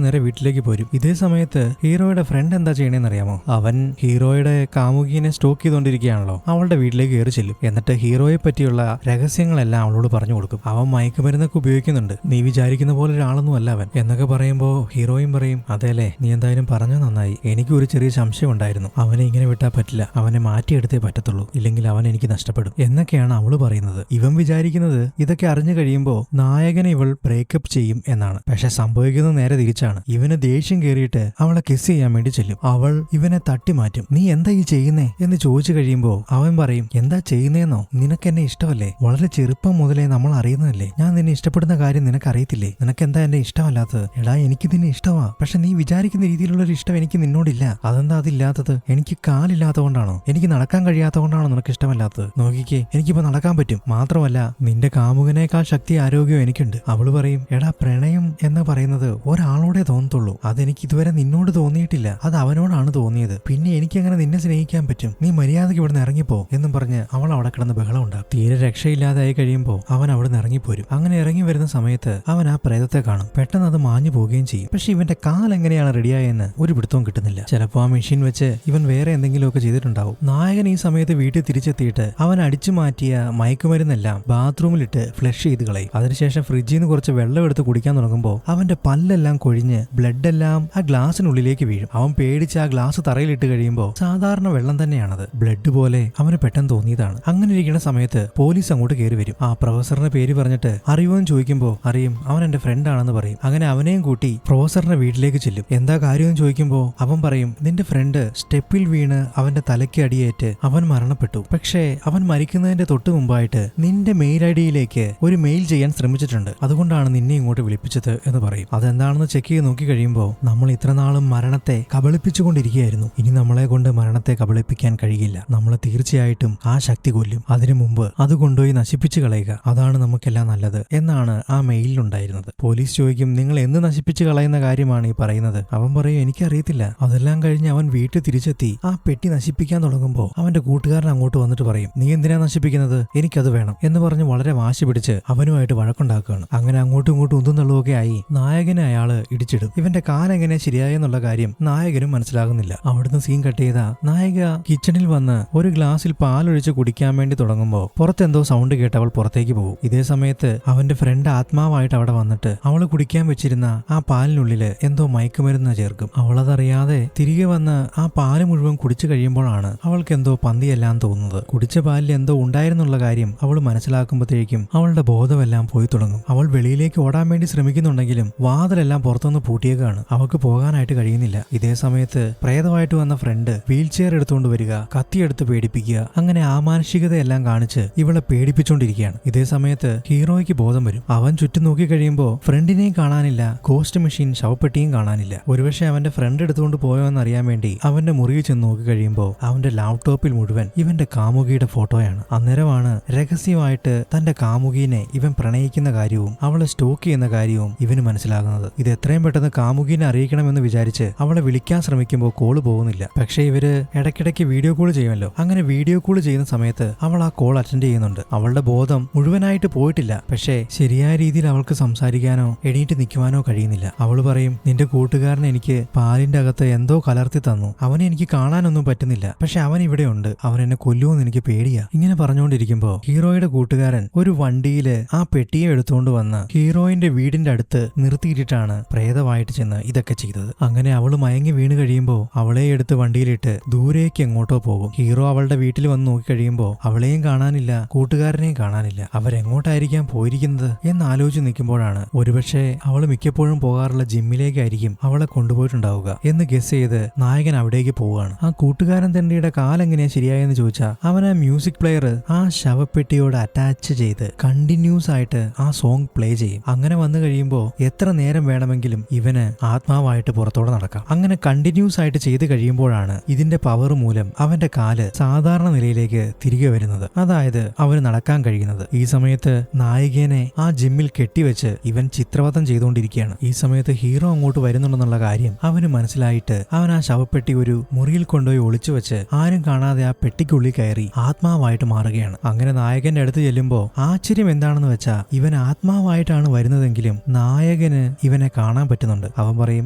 നേരെ വീട്ടിലേക്ക് പോരും. ഇതേ സമയത്ത് ഹീറോയുടെ ഫ്രണ്ട് എന്താ ചെയ്യണേന്ന് അറിയാമോ? അവൻ ഹീറോയുടെ കാമുകിനെ സ്റ്റോക്ക് ചെയ്തുകൊണ്ടിരിക്കുകയാണല്ലോ, അവളുടെ വീട്ടിലേക്ക് കയറി ചെല്ലും. എന്നിട്ട് ഹീറോയെ പറ്റിയുള്ള രഹസ്യങ്ങളെല്ലാം അവളോട് പറഞ്ഞു കൊടുക്കും. അവൻ മയക്കുമരുന്നൊക്കെ ഉപയോഗിക്കുന്നുണ്ട്, നീ വിചാരിക്കുന്ന പോലെ ഒരാളൊന്നും അല്ല അവൻ എന്നൊക്കെ പറയുമ്പോ ഹീറോയും പറയും, അതെല്ലേ, നീ എന്തായാലും പറഞ്ഞു നന്നായി. എനിക്കും ഒരു ചെറിയ സംശയം ഉണ്ടായിരുന്നു. അവനെ ഇങ്ങനെ വിട്ടാൽ പറ്റില്ല, അവനെ മാറ്റിയെടുത്തേ പറ്റത്തുള്ളൂ, ഇല്ലെങ്കിൽ അവൻ എനിക്ക് നഷ്ടപ്പെടും എന്നൊക്കെയാണ് അവള് പറയുന്നത്. ഇവൻ വിചാരിക്കുന്നത് ഇതൊക്കെ അറിഞ്ഞു കഴിയുമ്പോ നായകനെ ഇവൾ ബ്രേക്കപ്പ് ചെയ്യും എന്നാണ്. പക്ഷെ സംഭവിക്കുന്നത് നേരെ തിരിച്ചാണ്. ഇവന് ദേഷ്യം കയറിയിട്ട് അവളെ കിസ് ചെയ്യാൻ വേണ്ടി ചെല്ലും. അവൾ ഇവനെ തട്ടിമാറ്റും. നീ എന്താ ഈ ചെയ്യുന്നേ എന്ന് ചോദിച്ചു കഴിയുമ്പോ അവൻ പറയും, എന്താ ചെയ്യുന്നേന്നോ, നിനക്ക് എന്നെ ഇഷ്ടമല്ലേ? വളരെ ചെറുപ്പം മുതലേ നമ്മൾ അറിയുന്നതല്ലേ, ഞാൻ നിന്നെ ഇഷ്ടപ്പെടുന്ന കാര്യം നിനക്കറിയത്തില്ലേ? നിനക്ക് എന്താ എന്നെ ഇഷ്ടമല്ലാത്തത്? എടാ എനിക്ക് നിന്നെ ഇഷ്ടമാ, പക്ഷെ നീ വിചാരിക്കുന്ന രീതിയിലുള്ള ഒരു ഇഷ്ടം എനിക്ക് നിന്നോടില്ല. അതെന്താ അതില്ലാത്തത്? എനിക്ക് കാലില്ലാത്തതുകൊണ്ടാണോ? എനിക്ക് നടക്കാൻ കഴിയാത്തതുകൊണ്ടാണോ നിനക്ക് ഇഷ്ടമല്ലാത്തത്? നോക്കിക്കേ, എനിക്കിപ്പോ നടക്കാൻ പറ്റും. മാത്രമല്ല നിന്റെ കാമുകനേക്കാൾ ശക്തി ആരോഗ്യം എനിക്കുണ്ട്. അവള് പറയും, എടാ പ്രണയം എന്ന് പറയുന്നത് ഒരാളോടെ തോന്നത്തുള്ളൂ, അതെനിക്ക് ഇതുവരെ നിന്നോട് തോന്നിയിട്ടില്ല, അത് അവനോടാണ് തോന്നിയത്. പിന്നെ എനിക്ക് എങ്ങനെ നിന്നെ സ്നേഹിക്കാൻ പറ്റും? നീ മര്യാദയ്ക്ക് ഇവിടുന്ന് ഇറങ്ങിപ്പോ എന്നും പറഞ്ഞ് അവൾ അവിടെ കിടന്ന് ബഹളം ഉണ്ടാകും. തീരെ രക്ഷയില്ലാതായി കഴിയുമ്പോൾ അവൻ അവിടെ നിന്ന് ഇറങ്ങിപ്പോരും. അങ്ങനെ ഇറങ്ങി വരുന്ന സമയത്ത് അവൻ ആ പ്രേതത്തെ കാണും. പെട്ടെന്ന് അത് മാഞ്ഞു പോവുകയും ചെയ്യും. പക്ഷെ ഇവന്റെ കാൽ എങ്ങനെയാണ് റെഡിയായെന്ന് ഒരു പിടുത്തവും കിട്ടുന്നില്ല. ചിലപ്പോ ആ മെഷീൻ വെച്ച് ഇവൻ വേറെ എന്തെങ്കിലുമൊക്കെ ചെയ്തിട്ടുണ്ടാവും. നായകൻ ഈ സമയത്ത് വീട്ടിൽ തിരിച്ചെത്തിയിട്ട് അവൻ അടിച്ചു മാറ്റിയ മയക്കുമരുന്നെല്ലാം ബാത്റൂമിലിട്ട് ഫ്ലഷ് ചെയ്ത് കളയും. അതിനുശേഷം ഫ്രിഡ്ജിൽ നിന്ന് കുറച്ച് വെള്ളം എടുത്ത് കുടിക്കാൻ തുടങ്ങുമ്പോൾ അവന്റെ പല്ലെല്ലാം കൊഴിഞ്ഞ് ബ്ലഡ് എല്ലാം ആ ഗ്ലാസിനുള്ളിലേക്ക് വീഴും. അവൻ പേടിച്ച് ആ ഗ്ലാസ് തറയിലിട്ട് കഴിയുമ്പോൾ സാധാരണ വെള്ളം തന്നെയാണത്. ബ്ലഡ് പോലെ അവന് പെട്ടെന്ന് തോന്നിയതാണ്. അങ്ങനെ ഇരിക്കുന്ന സമയത്ത് പോലീസ് അങ്ങോട്ട് കയറി വരും. ആ പ്രൊഫസറിന്റെ പേര് പറഞ്ഞിട്ട് അറിയുമെന്ന് ചോദിക്കുമ്പോൾ അറിയും, അവൻ എന്റെ ഫ്രണ്ട് ആണെന്ന് പറയും. അങ്ങനെ അവനെയും കൂട്ടി പ്രൊഫസറിന്റെ വീട്ടിലേക്ക് ചെല്ലും. എന്താ കാര്യമെന്ന് ചോദിക്കുമ്പോൾ അവൻ പറയും, നിന്റെ ഫ്രണ്ട് സ്റ്റെപ്പിൽ വീണ് അവന്റെ തലയ്ക്ക് അടിയേറ്റ് അവൻ മരണപ്പെട്ടു. പക്ഷേ അവൻ മരിക്കുന്നതിന്റെ തൊട്ട് മുമ്പായിട്ട് നിന്റെ മെയിൽ ഐഡിയിലേക്ക് ഒരു മെയിൽ ചെയ്യാൻ ശ്രമിച്ചിട്ടുണ്ട്, അതുകൊണ്ടാണ് നിന്നെ ഇങ്ങോട്ട് വിളിപ്പിച്ചത് എന്ന് പറയും. അതെന്താണെന്ന് ചെക്ക് ചെയ്ത് നോക്കി കഴിയുമ്പോൾ നമ്മൾ ഇത്രനാളും മരണത്തെ കബളിപ്പിച്ചുകൊണ്ടിരിക്കുകയായിരുന്നു. ഇനി നമ്മളെ കൊണ്ട് മരണത്തെ കബളിപ്പിക്കാൻ കഴിയില്ല. നമ്മളെ തീർച്ചയായിട്ടും ആ ശക്തി കൊല്ലും. അതിനു മുമ്പ് അത് കൊണ്ടുപോയി നശിപ്പിച്ചു കളയുക, അതാണ് നമുക്കെല്ലാം നല്ലത് എന്നാണ് ആ മെയിലുണ്ടായിരുന്നത്. പോലീസ് ചോദിക്കും, നിങ്ങൾ എന്ന് നശിപ്പിച്ചു കളയുന്ന കാര്യമാണ് ഈ പറയുന്നത്? അവൻ പറയും, എനിക്കറിയത്തില്ല. അതെല്ലാം കഴിഞ്ഞ് അവൻ വീട്ടിൽ തിരിച്ചെത്തി ആ പെട്ടി നശിപ്പിക്കാൻ തുടങ്ങുമ്പോൾ അവന്റെ കൂട്ടുകാരൻ അങ്ങോട്ട് വന്നിട്ട് പറയും, നീ എന്തിനാ നശിപ്പിക്കുന്നത്? എനിക്കത് വേണം എന്ന് പറഞ്ഞ് വളരെ വാശി പിടിച്ച് അവനുമായിട്ട് വഴക്കുണ്ടാക്കുകയാണ്. അങ്ങനെ അങ്ങോട്ടും ഇങ്ങോട്ടും ഉന്തും തള്ളുകയൊക്കെ ആയി നായകനെ അയാള് ഇടിച്ചിടും. ഇവന്റെ കാലെങ്ങനെ ശരിയായെന്നുള്ള കാര്യം നായകനും മനസ്സിലാകുന്നില്ല. അവിടുന്ന് സീൻ കട്ട് ചെയ്ത നായിക കിച്ചണിൽ വന്ന് ഒരു ഗ്ലാസ്സിൽ പാലൊഴിച്ച് കുടിക്കാൻ വേണ്ടി തുടങ്ങുമ്പോൾ പുറത്തെന്തോ സൗണ്ട് കേട്ട് അവൾ പുറത്തേക്ക് പോകും. ഇതേ സമയത്ത് അവന്റെ ഫ്രണ്ട് ആത്മാവായിട്ട് അവിടെ വന്നിട്ട് അവള് കുടിക്കാൻ വെച്ചിരുന്ന ആ പാലിനുള്ളില് എന്തോ മയക്കുമരുന്ന് ചേർക്കും. അവളതറിയാതെ തിരികെ വന്ന് ആ പാല് മുഴുവൻ കുടിച്ചു കഴിയുമ്പോഴാണ് അവൾക്ക് എന്തോ പന്തിയെല്ലാം തോന്നുന്നത്. കുടിച്ച പാലിൽ എന്തോ ഉണ്ടായിരുന്നുള്ള കാര്യം അവൾ മനസ്സിലാക്കുമ്പോഴത്തേക്കും അവളുടെ ബോധമെല്ലാം പോയി തുടങ്ങും. അവൾ വെളിയിലേക്ക് ഓടാൻ വേണ്ടി ശ്രമിക്കുന്നുണ്ടെങ്കിലും വാതിലെല്ലാം പുറത്തുനിന്ന് പൂട്ടിയേക്കാണ്. അവൾക്ക് പോകാനായിട്ട് കഴിയുന്നില്ല. ഇതേ സമയത്ത് പ്രേതമായിട്ട് വന്ന ഫ്രണ്ട് വീൽ ചെയർ എടുത്തുകൊണ്ട് വരിക, കത്തിയെടുത്ത് പേടിപ്പിക്കുക, അങ്ങനെ ആമാനുഷികതയെല്ലാം കാണിച്ച് ഇവളെ പേടിപ്പിച്ചുകൊണ്ടിരിക്കുകയാണ്. ഇതേ സമയം സമയത്ത് ഹീറോയ്ക്ക് ബോധം വരും. അവൻ ചുറ്റും നോക്കി കഴിയുമ്പോൾ ഫ്രണ്ടിനെയും കാണാനില്ല, ഗോസ്റ്റ് മെഷീൻ ശവപ്പെട്ടിയും കാണാനില്ല. ഒരുപക്ഷെ അവന്റെ ഫ്രണ്ട് എടുത്തുകൊണ്ട് പോയോ എന്നറിയാൻ വേണ്ടി അവന്റെ മുറിയിൽ ചെന്ന് നോക്കി കഴിയുമ്പോൾ അവന്റെ ലാപ്ടോപ്പിൽ മുഴുവൻ ഇവന്റെ കാമുകിയുടെ ഫോട്ടോയാണ്. അന്നേരമാണ് രഹസ്യമായിട്ട് തന്റെ കാമുകീനെ ഇവൻ പ്രണയിക്കുന്ന കാര്യവും അവളെ സ്റ്റോക്ക് ചെയ്യുന്ന കാര്യവും ഇവന് മനസ്സിലാകുന്നത്. ഇത് എത്രയും പെട്ടെന്ന് കാമുകീനെ അറിയിക്കണമെന്ന് വിചാരിച്ച് അവളെ വിളിക്കാൻ ശ്രമിക്കുമ്പോൾ കോള് പോകുന്നില്ല. പക്ഷെ ഇവര് ഇടയ്ക്കിടയ്ക്ക് വീഡിയോ കോൾ ചെയ്യുമല്ലോ. അങ്ങനെ വീഡിയോ കോൾ ചെയ്യുന്ന സമയത്ത് അവൾ ആ കോൾ അറ്റൻഡ് ചെയ്യുന്നുണ്ട്. അവളുടെ ബോധം മുഴുവനായിട്ട് പോയിട്ടില്ല. പക്ഷേ ശരിയായ രീതിയിൽ അവൾക്ക് സംസാരിക്കാനോ എണീറ്റ് നിൽക്കുവാനോ കഴിയുന്നില്ല. അവൾ പറയും, നിന്റെ കൂട്ടുകാരൻ എനിക്ക് പാലിന്റെ അകത്ത് എന്തോ കലർത്തി തന്നു, അവനെ എനിക്ക് കാണാനൊന്നും പറ്റുന്നില്ല, പക്ഷെ അവൻ ഇവിടെ ഉണ്ട്, അവൻ എന്നെ കൊല്ലുമെന്ന് എനിക്ക് പേടിയാ. ഇങ്ങനെ പറഞ്ഞുകൊണ്ടിരിക്കുമ്പോ ഹീറോയുടെ കൂട്ടുകാരൻ ഒരു വണ്ടിയില് ആ പെട്ടിയെ എടുത്തുകൊണ്ട് വന്ന് ഹീറോയിന്റെ വീടിന്റെ അടുത്ത് നിർത്തിയിട്ടിട്ടാണ് പ്രേതമായിട്ട് ചെന്ന് ഇതൊക്കെ ചെയ്തത്. അങ്ങനെ അവള് മയങ്ങി വീണ് കഴിയുമ്പോൾ അവളെ എടുത്ത് വണ്ടിയിലിട്ട് ദൂരേക്ക് എങ്ങോട്ടോ പോകും. ഹീറോ അവളുടെ വീട്ടിൽ വന്ന് നോക്കി കഴിയുമ്പോൾ അവളെയും കാണാനില്ല, കൂട്ടുകാരനെയും കാണാനില്ല. അവരെങ്ങോട്ടായിരിക്കാം പോയിരിക്കുന്നത് എന്ന് ആലോചിച്ച് നിൽക്കുമ്പോഴാണ് ഒരുപക്ഷെ അവൾ മിക്കപ്പോഴും പോകാറുള്ള ജിമ്മിലേക്കായിരിക്കും അവളെ കൊണ്ടുപോയിട്ടുണ്ടാവുക എന്ന് ഗസ് ചെയ്ത് നായകൻ അവിടേക്ക് പോവുകയാണ്. ആ കൂട്ടുകാരൻ തന്നെയുടെ കാലെങ്ങനെയാ ശരിയായെന്ന് ചോദിച്ചാൽ അവൻ ആ മ്യൂസിക് പ്ലെയർ ആ ശവപ്പെട്ടിയോട് അറ്റാച്ച് ചെയ്ത് കണ്ടിന്യൂസ് ആയിട്ട് ആ സോങ് പ്ലേ ചെയ്യും. അങ്ങനെ വന്നു കഴിയുമ്പോൾ എത്ര നേരം വേണമെങ്കിലും ഇവന് ആത്മാവായിട്ട് പുറത്തോടെ നടക്കാം. അങ്ങനെ കണ്ടിന്യൂസ് ആയിട്ട് ചെയ്ത് കഴിയുമ്പോഴാണ് ഇതിന്റെ പവർ മൂലം അവന്റെ കാല് സാധാരണ നിലയിലേക്ക് തിരികെ വരുന്നത്. അതായത് അവന് നടക്കാൻ കഴിയുന്നത്. ഈ സമയത്ത് നായികനെ ആ ജിമ്മിൽ കെട്ടിവെച്ച് ഇവൻ ചിത്രവധം ചെയ്തുകൊണ്ടിരിക്കുകയാണ്. ഈ സമയത്ത് ഹീറോ അങ്ങോട്ട് വരുന്നുണ്ടെന്നുള്ള കാര്യം അവന് മനസ്സിലായിട്ട് അവൻ ആ ശവപ്പെട്ടി ഒരു മുറിയിൽ കൊണ്ടുപോയി ഒളിച്ചു വെച്ച് ആരും കാണാതെ ആ പെട്ടിക്കുള്ളിൽ കയറി ആത്മാവായിട്ട് മാറുകയാണ്. അങ്ങനെ നായകന്റെ അടുത്ത് ചെല്ലുമ്പോ ആശ്ചര്യം എന്താണെന്ന് വെച്ചാൽ ഇവൻ ആത്മാവായിട്ടാണ് വരുന്നതെങ്കിലും നായകന് ഇവനെ കാണാൻ പറ്റുന്നുണ്ട്. അവൻ പറയും,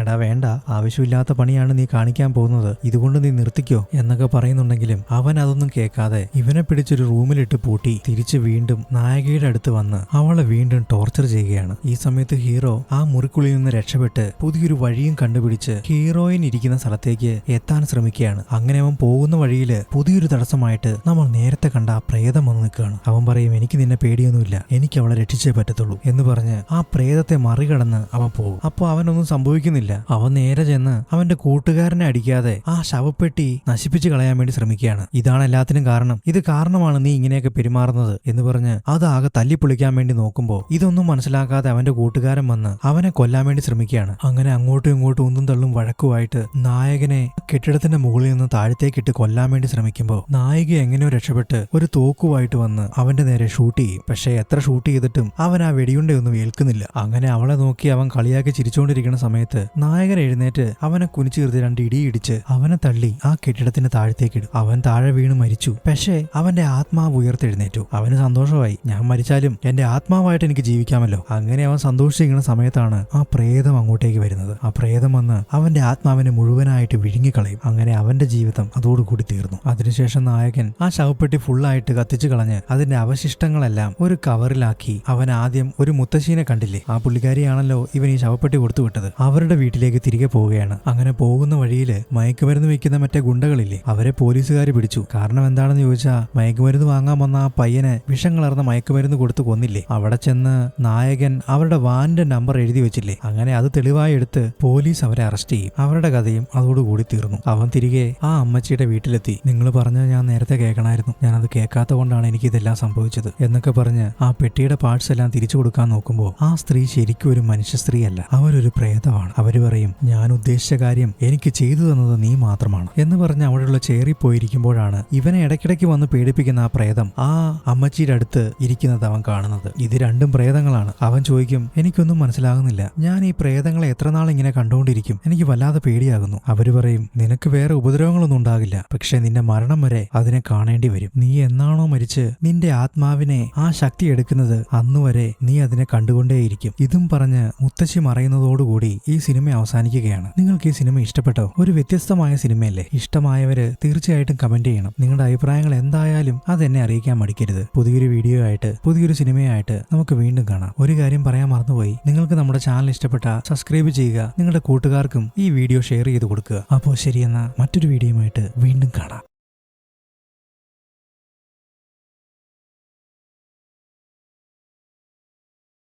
എടാ വേണ്ട, ആവശ്യമില്ലാത്ത പണിയാണ് നീ കാണിക്കാൻ പോകുന്നത്, ഇതുകൊണ്ട് നീ നിർത്തിക്കോ എന്നൊക്കെ പറയുന്നുണ്ടെങ്കിലും അവൻ അതൊന്നും കേൾക്കാതെ ഇവനെ പിടിച്ചൊരു റൂമിലിട്ട് പൂട്ടി തിരിച്ച് വീണ്ടും നായകയുടെ അടുത്ത് വന്ന് അവളെ വീണ്ടും ടോർച്ചർ ചെയ്യുകയാണ്. ഈ സമയത്ത് ഹീറോ ആ മുറിക്കുള്ളിൽ നിന്ന് രക്ഷപ്പെട്ട് പുതിയൊരു വഴിയും കണ്ടുപിടിച്ച് ഹീറോയിൻ ഇരിക്കുന്ന സ്ഥലത്തേക്ക് എത്താൻ ശ്രമിക്കുകയാണ്. അങ്ങനെ അവൻ പോകുന്ന വഴിയില് പുതിയൊരു തടസ്സമായിട്ട് നമ്മൾ നേരത്തെ കണ്ട ആ പ്രേതം വന്ന് നിൽക്കുകയാണ്. അവൻ പറയും, എനിക്ക് നിന്നെ പേടിയൊന്നുമില്ല, എനിക്ക് അവളെ രക്ഷിച്ചേ പറ്റത്തുള്ളൂ എന്ന് പറഞ്ഞ് ആ പ്രേതത്തെ മറികടന്ന് അവൻ പോകും. അപ്പൊ അവനൊന്നും സംഭവിക്കുന്നില്ല. അവൻ നേരെ ചെന്ന് അവന്റെ കൂട്ടുകാരനെ അടിക്കാതെ ആ ശവപ്പെട്ടി നശിപ്പിച്ചു കളയാൻ വേണ്ടി ശ്രമിക്കുകയാണ്. ഇതാണ് എല്ലാത്തിനും കാരണം, ഇത് കാരണമാണ് നീ ഇങ്ങനെയൊക്കെ പെരുമാറുന്നത് എന്ന് പറഞ്ഞ് അതാകെ തല്ലിപ്പൊളിക്കാൻ വേണ്ടി നോക്കുമ്പോ ഇതൊന്നും മനസ്സിലാക്കാതെ അവന്റെ കൂട്ടുകാരൻ വന്ന് അവനെ കൊല്ലാൻ വേണ്ടി ശ്രമിക്കുകയാണ്. അങ്ങനെ അങ്ങോട്ടും ഇങ്ങോട്ടും ഒന്നും തള്ളും വഴക്കുമായിട്ട് നായകനെ കെട്ടിടത്തിന്റെ മുകളിൽ നിന്ന് താഴത്തേക്കിട്ട് കൊല്ലാൻ വേണ്ടി ശ്രമിക്കുമ്പോൾ നായിക എങ്ങനെയോ രക്ഷപ്പെട്ട് ഒരു തോക്കുമായിട്ട് വന്ന് അവന്റെ നേരെ ഷൂട്ട് ചെയ്യും. പക്ഷെ എത്ര ഷൂട്ട് ചെയ്തിട്ടും അവൻ ആ വെടിയുണ്ടയൊന്നും ഏൽക്കുന്നില്ല. അങ്ങനെ അവളെ നോക്കി അവൻ കളിയാക്കി ചിരിച്ചുകൊണ്ടിരിക്കുന്ന സമയത്ത് നായകൻ എഴുന്നേറ്റ് അവനെ കുനിച്ചു കീർത്തി 2 ഇടിയിടിച്ച് അവനെ തള്ളി ആ കെട്ടിടത്തിന്റെ താഴത്തേക്കിടും. അവൻ താഴെ വീണ് മരിച്ചു. പക്ഷേ അവന്റെ ആത്മാവ് ഉയർത്തെഴുന്നേറ്റു. അവന് സന്തോഷമായി, ഞാൻ മരിച്ചാലും എന്റെ ആത്മാവായിട്ട് എനിക്ക് ജീവിക്കാമല്ലോ. അങ്ങനെ അവൻ സന്തോഷിച്ചിരിക്കുന്ന സമയത്താണ് ആ പ്രേതം അങ്ങോട്ടേക്ക് വരുന്നത്. ആ പ്രേതം വന്ന് അവന്റെ ആത്മാവിനെ മുഴുവനായിട്ട് വിഴുങ്ങിക്കളയും. അങ്ങനെ അവന്റെ ജീവിതം അതോടുകൂടി തീർന്നു. അതിനുശേഷം നായകൻ ആ ശവപ്പെട്ടി ഫുള്ളായിട്ട് കത്തിച്ചു കളഞ്ഞ് അതിന്റെ അവശിഷ്ടങ്ങളെല്ലാം ഒരു കവറിലാക്കി അവൻ ആദ്യം ഒരു മുത്തശ്ശീനെ കണ്ടില്ലേ, ആ പുള്ളിക്കാരിയാണല്ലോ ഇവൻ ഈ ശവപ്പെട്ടി കൊടുത്തു വിട്ടത്, അവരുടെ വീട്ടിലേക്ക് തിരികെ പോവുകയാണ്. അങ്ങനെ പോകുന്ന വഴിയില് മയക്കുമരുന്ന് വിൽക്കുന്ന മറ്റേ ഗുണ്ടകളില്ലേ, അവരെ പോലീസുകാർ പിടിച്ചു. കാരണം എന്താണെന്ന് ചോദിച്ചാൽ മയക്കുമരുന്ന് വാങ്ങാൻ വന്ന ആ പയ്യനെ വിഷം കലർന്ന മയക്കുമരുന്ന് കൊടുത്ത് കൊന്നില്ലേ. അവിടെ ചെന്ന് നായകൻ അവരുടെ വാനിന്റെ നമ്പർ എഴുതി വെച്ചില്ലേ, അങ്ങനെ അത് തെളിവായി എടുത്ത് പോലീസ് അവരെ അറസ്റ്റ് ചെയ്യും. അവരുടെ കഥയും അതോടുകൂടി തീർന്നു. അവൻ തിരികെ ആ അമ്മച്ചിയുടെ വീട്ടിലെത്തി. നിങ്ങൾ പറഞ്ഞത് ഞാൻ നേരത്തെ കേൾക്കണമായിരുന്നു, ഞാനത് കേൾക്കാത്ത കൊണ്ടാണ് എനിക്ക് ഇതെല്ലാം സംഭവിച്ചത് എന്നൊക്കെ പറഞ്ഞ് ആ പെട്ടിയുടെ പാർട്സ് എല്ലാം തിരിച്ചു കൊടുക്കാൻ നോക്കുമ്പോൾ ആ സ്ത്രീ ശരിക്കും ഒരു മനുഷ്യ സ്ത്രീ അല്ല, അവരൊരു പ്രേതമാണ്. അവര് പറയും, ഞാൻ ഉദ്ദേശിച്ച കാര്യം എനിക്ക് ചെയ്തു തന്നത് നീ മാത്രമാണ് എന്ന് പറഞ്ഞ് അവിടെയുള്ള ചേറി പോയിരിക്കുമ്പോഴാണ് ഇവനെ ഇടയ്ക്കിടയ്ക്ക് വന്ന് പേടിപ്പിക്കുന്ന ആ പ്രേതം ആ അമ്മച്ചിയുടെ അടുത്ത് ഇരിക്കുന്നത് അവൻ കാണുന്നത്. ഇത് രണ്ടും പ്രേതങ്ങളാണ്. അവൻ ചോദിക്കും, എനിക്കൊന്നും മനസ്സിലാകുന്നില്ല, ഞാൻ ഈ പ്രേതങ്ങളെ എത്ര നാൾ ഇങ്ങനെ കണ്ടുകൊണ്ടിരിക്കും, എനിക്ക് വല്ലാതെ പേടിയാകുന്നു. അവര് പറയും, നിനക്ക് വേറെ ഉപദ്രവങ്ങളൊന്നും ഉണ്ടാകില്ല, പക്ഷെ നിന്റെ മരണം വരെ അതിനെ കാണേണ്ടി വരും. നീ എന്നാണോ മരിച്ച് നിന്റെ ആത്മാവിനെ ആ ശക്തി എടുക്കുന്നത് അന്നുവരെ നീ അതിനെ കണ്ടുകൊണ്ടേയിരിക്കും. ഇതും പറഞ്ഞ് മുത്തശ്ശി മറയുന്നതോടുകൂടി ഈ സിനിമ അവസാനിക്കുകയാണ്. നിങ്ങൾക്ക് ഈ സിനിമ ഇഷ്ടപ്പെട്ടോ? ഒരു വ്യത്യസ്തമായ സിനിമയല്ലേ? ഇഷ്ടമായവര് തീർച്ചയായിട്ടും കമന്റ് ചെയ്യണം. നിങ്ങളുടെ അഭിപ്രായങ്ങൾ എന്തായാലും അതെന്നെ അറിയിക്കാൻ മടിക്കരുത്. പുതിയൊരു വീഡിയോ ആയിട്ട് പുതിയൊരു സിനിമയായിട്ട് നമുക്ക് വീണ്ടും കാണാം. ഒരു കാര്യം പറയാൻ മറന്നുപോയി, നിങ്ങൾക്ക് നമ്മുടെ ചാനൽ ഇഷ്ടപ്പെട്ട സബ്സ്ക്രൈബ് ചെയ്യുക, നിങ്ങളുടെ കൂട്ടുകാർക്കും ഈ വീഡിയോ ഷെയർ ചെയ്ത് കൊടുക്കുക. അപ്പോൾ ശരിയെന്നാ മറ്റൊരു വീഡിയോയുമായിട്ട് വീണ്ടും കാണാം.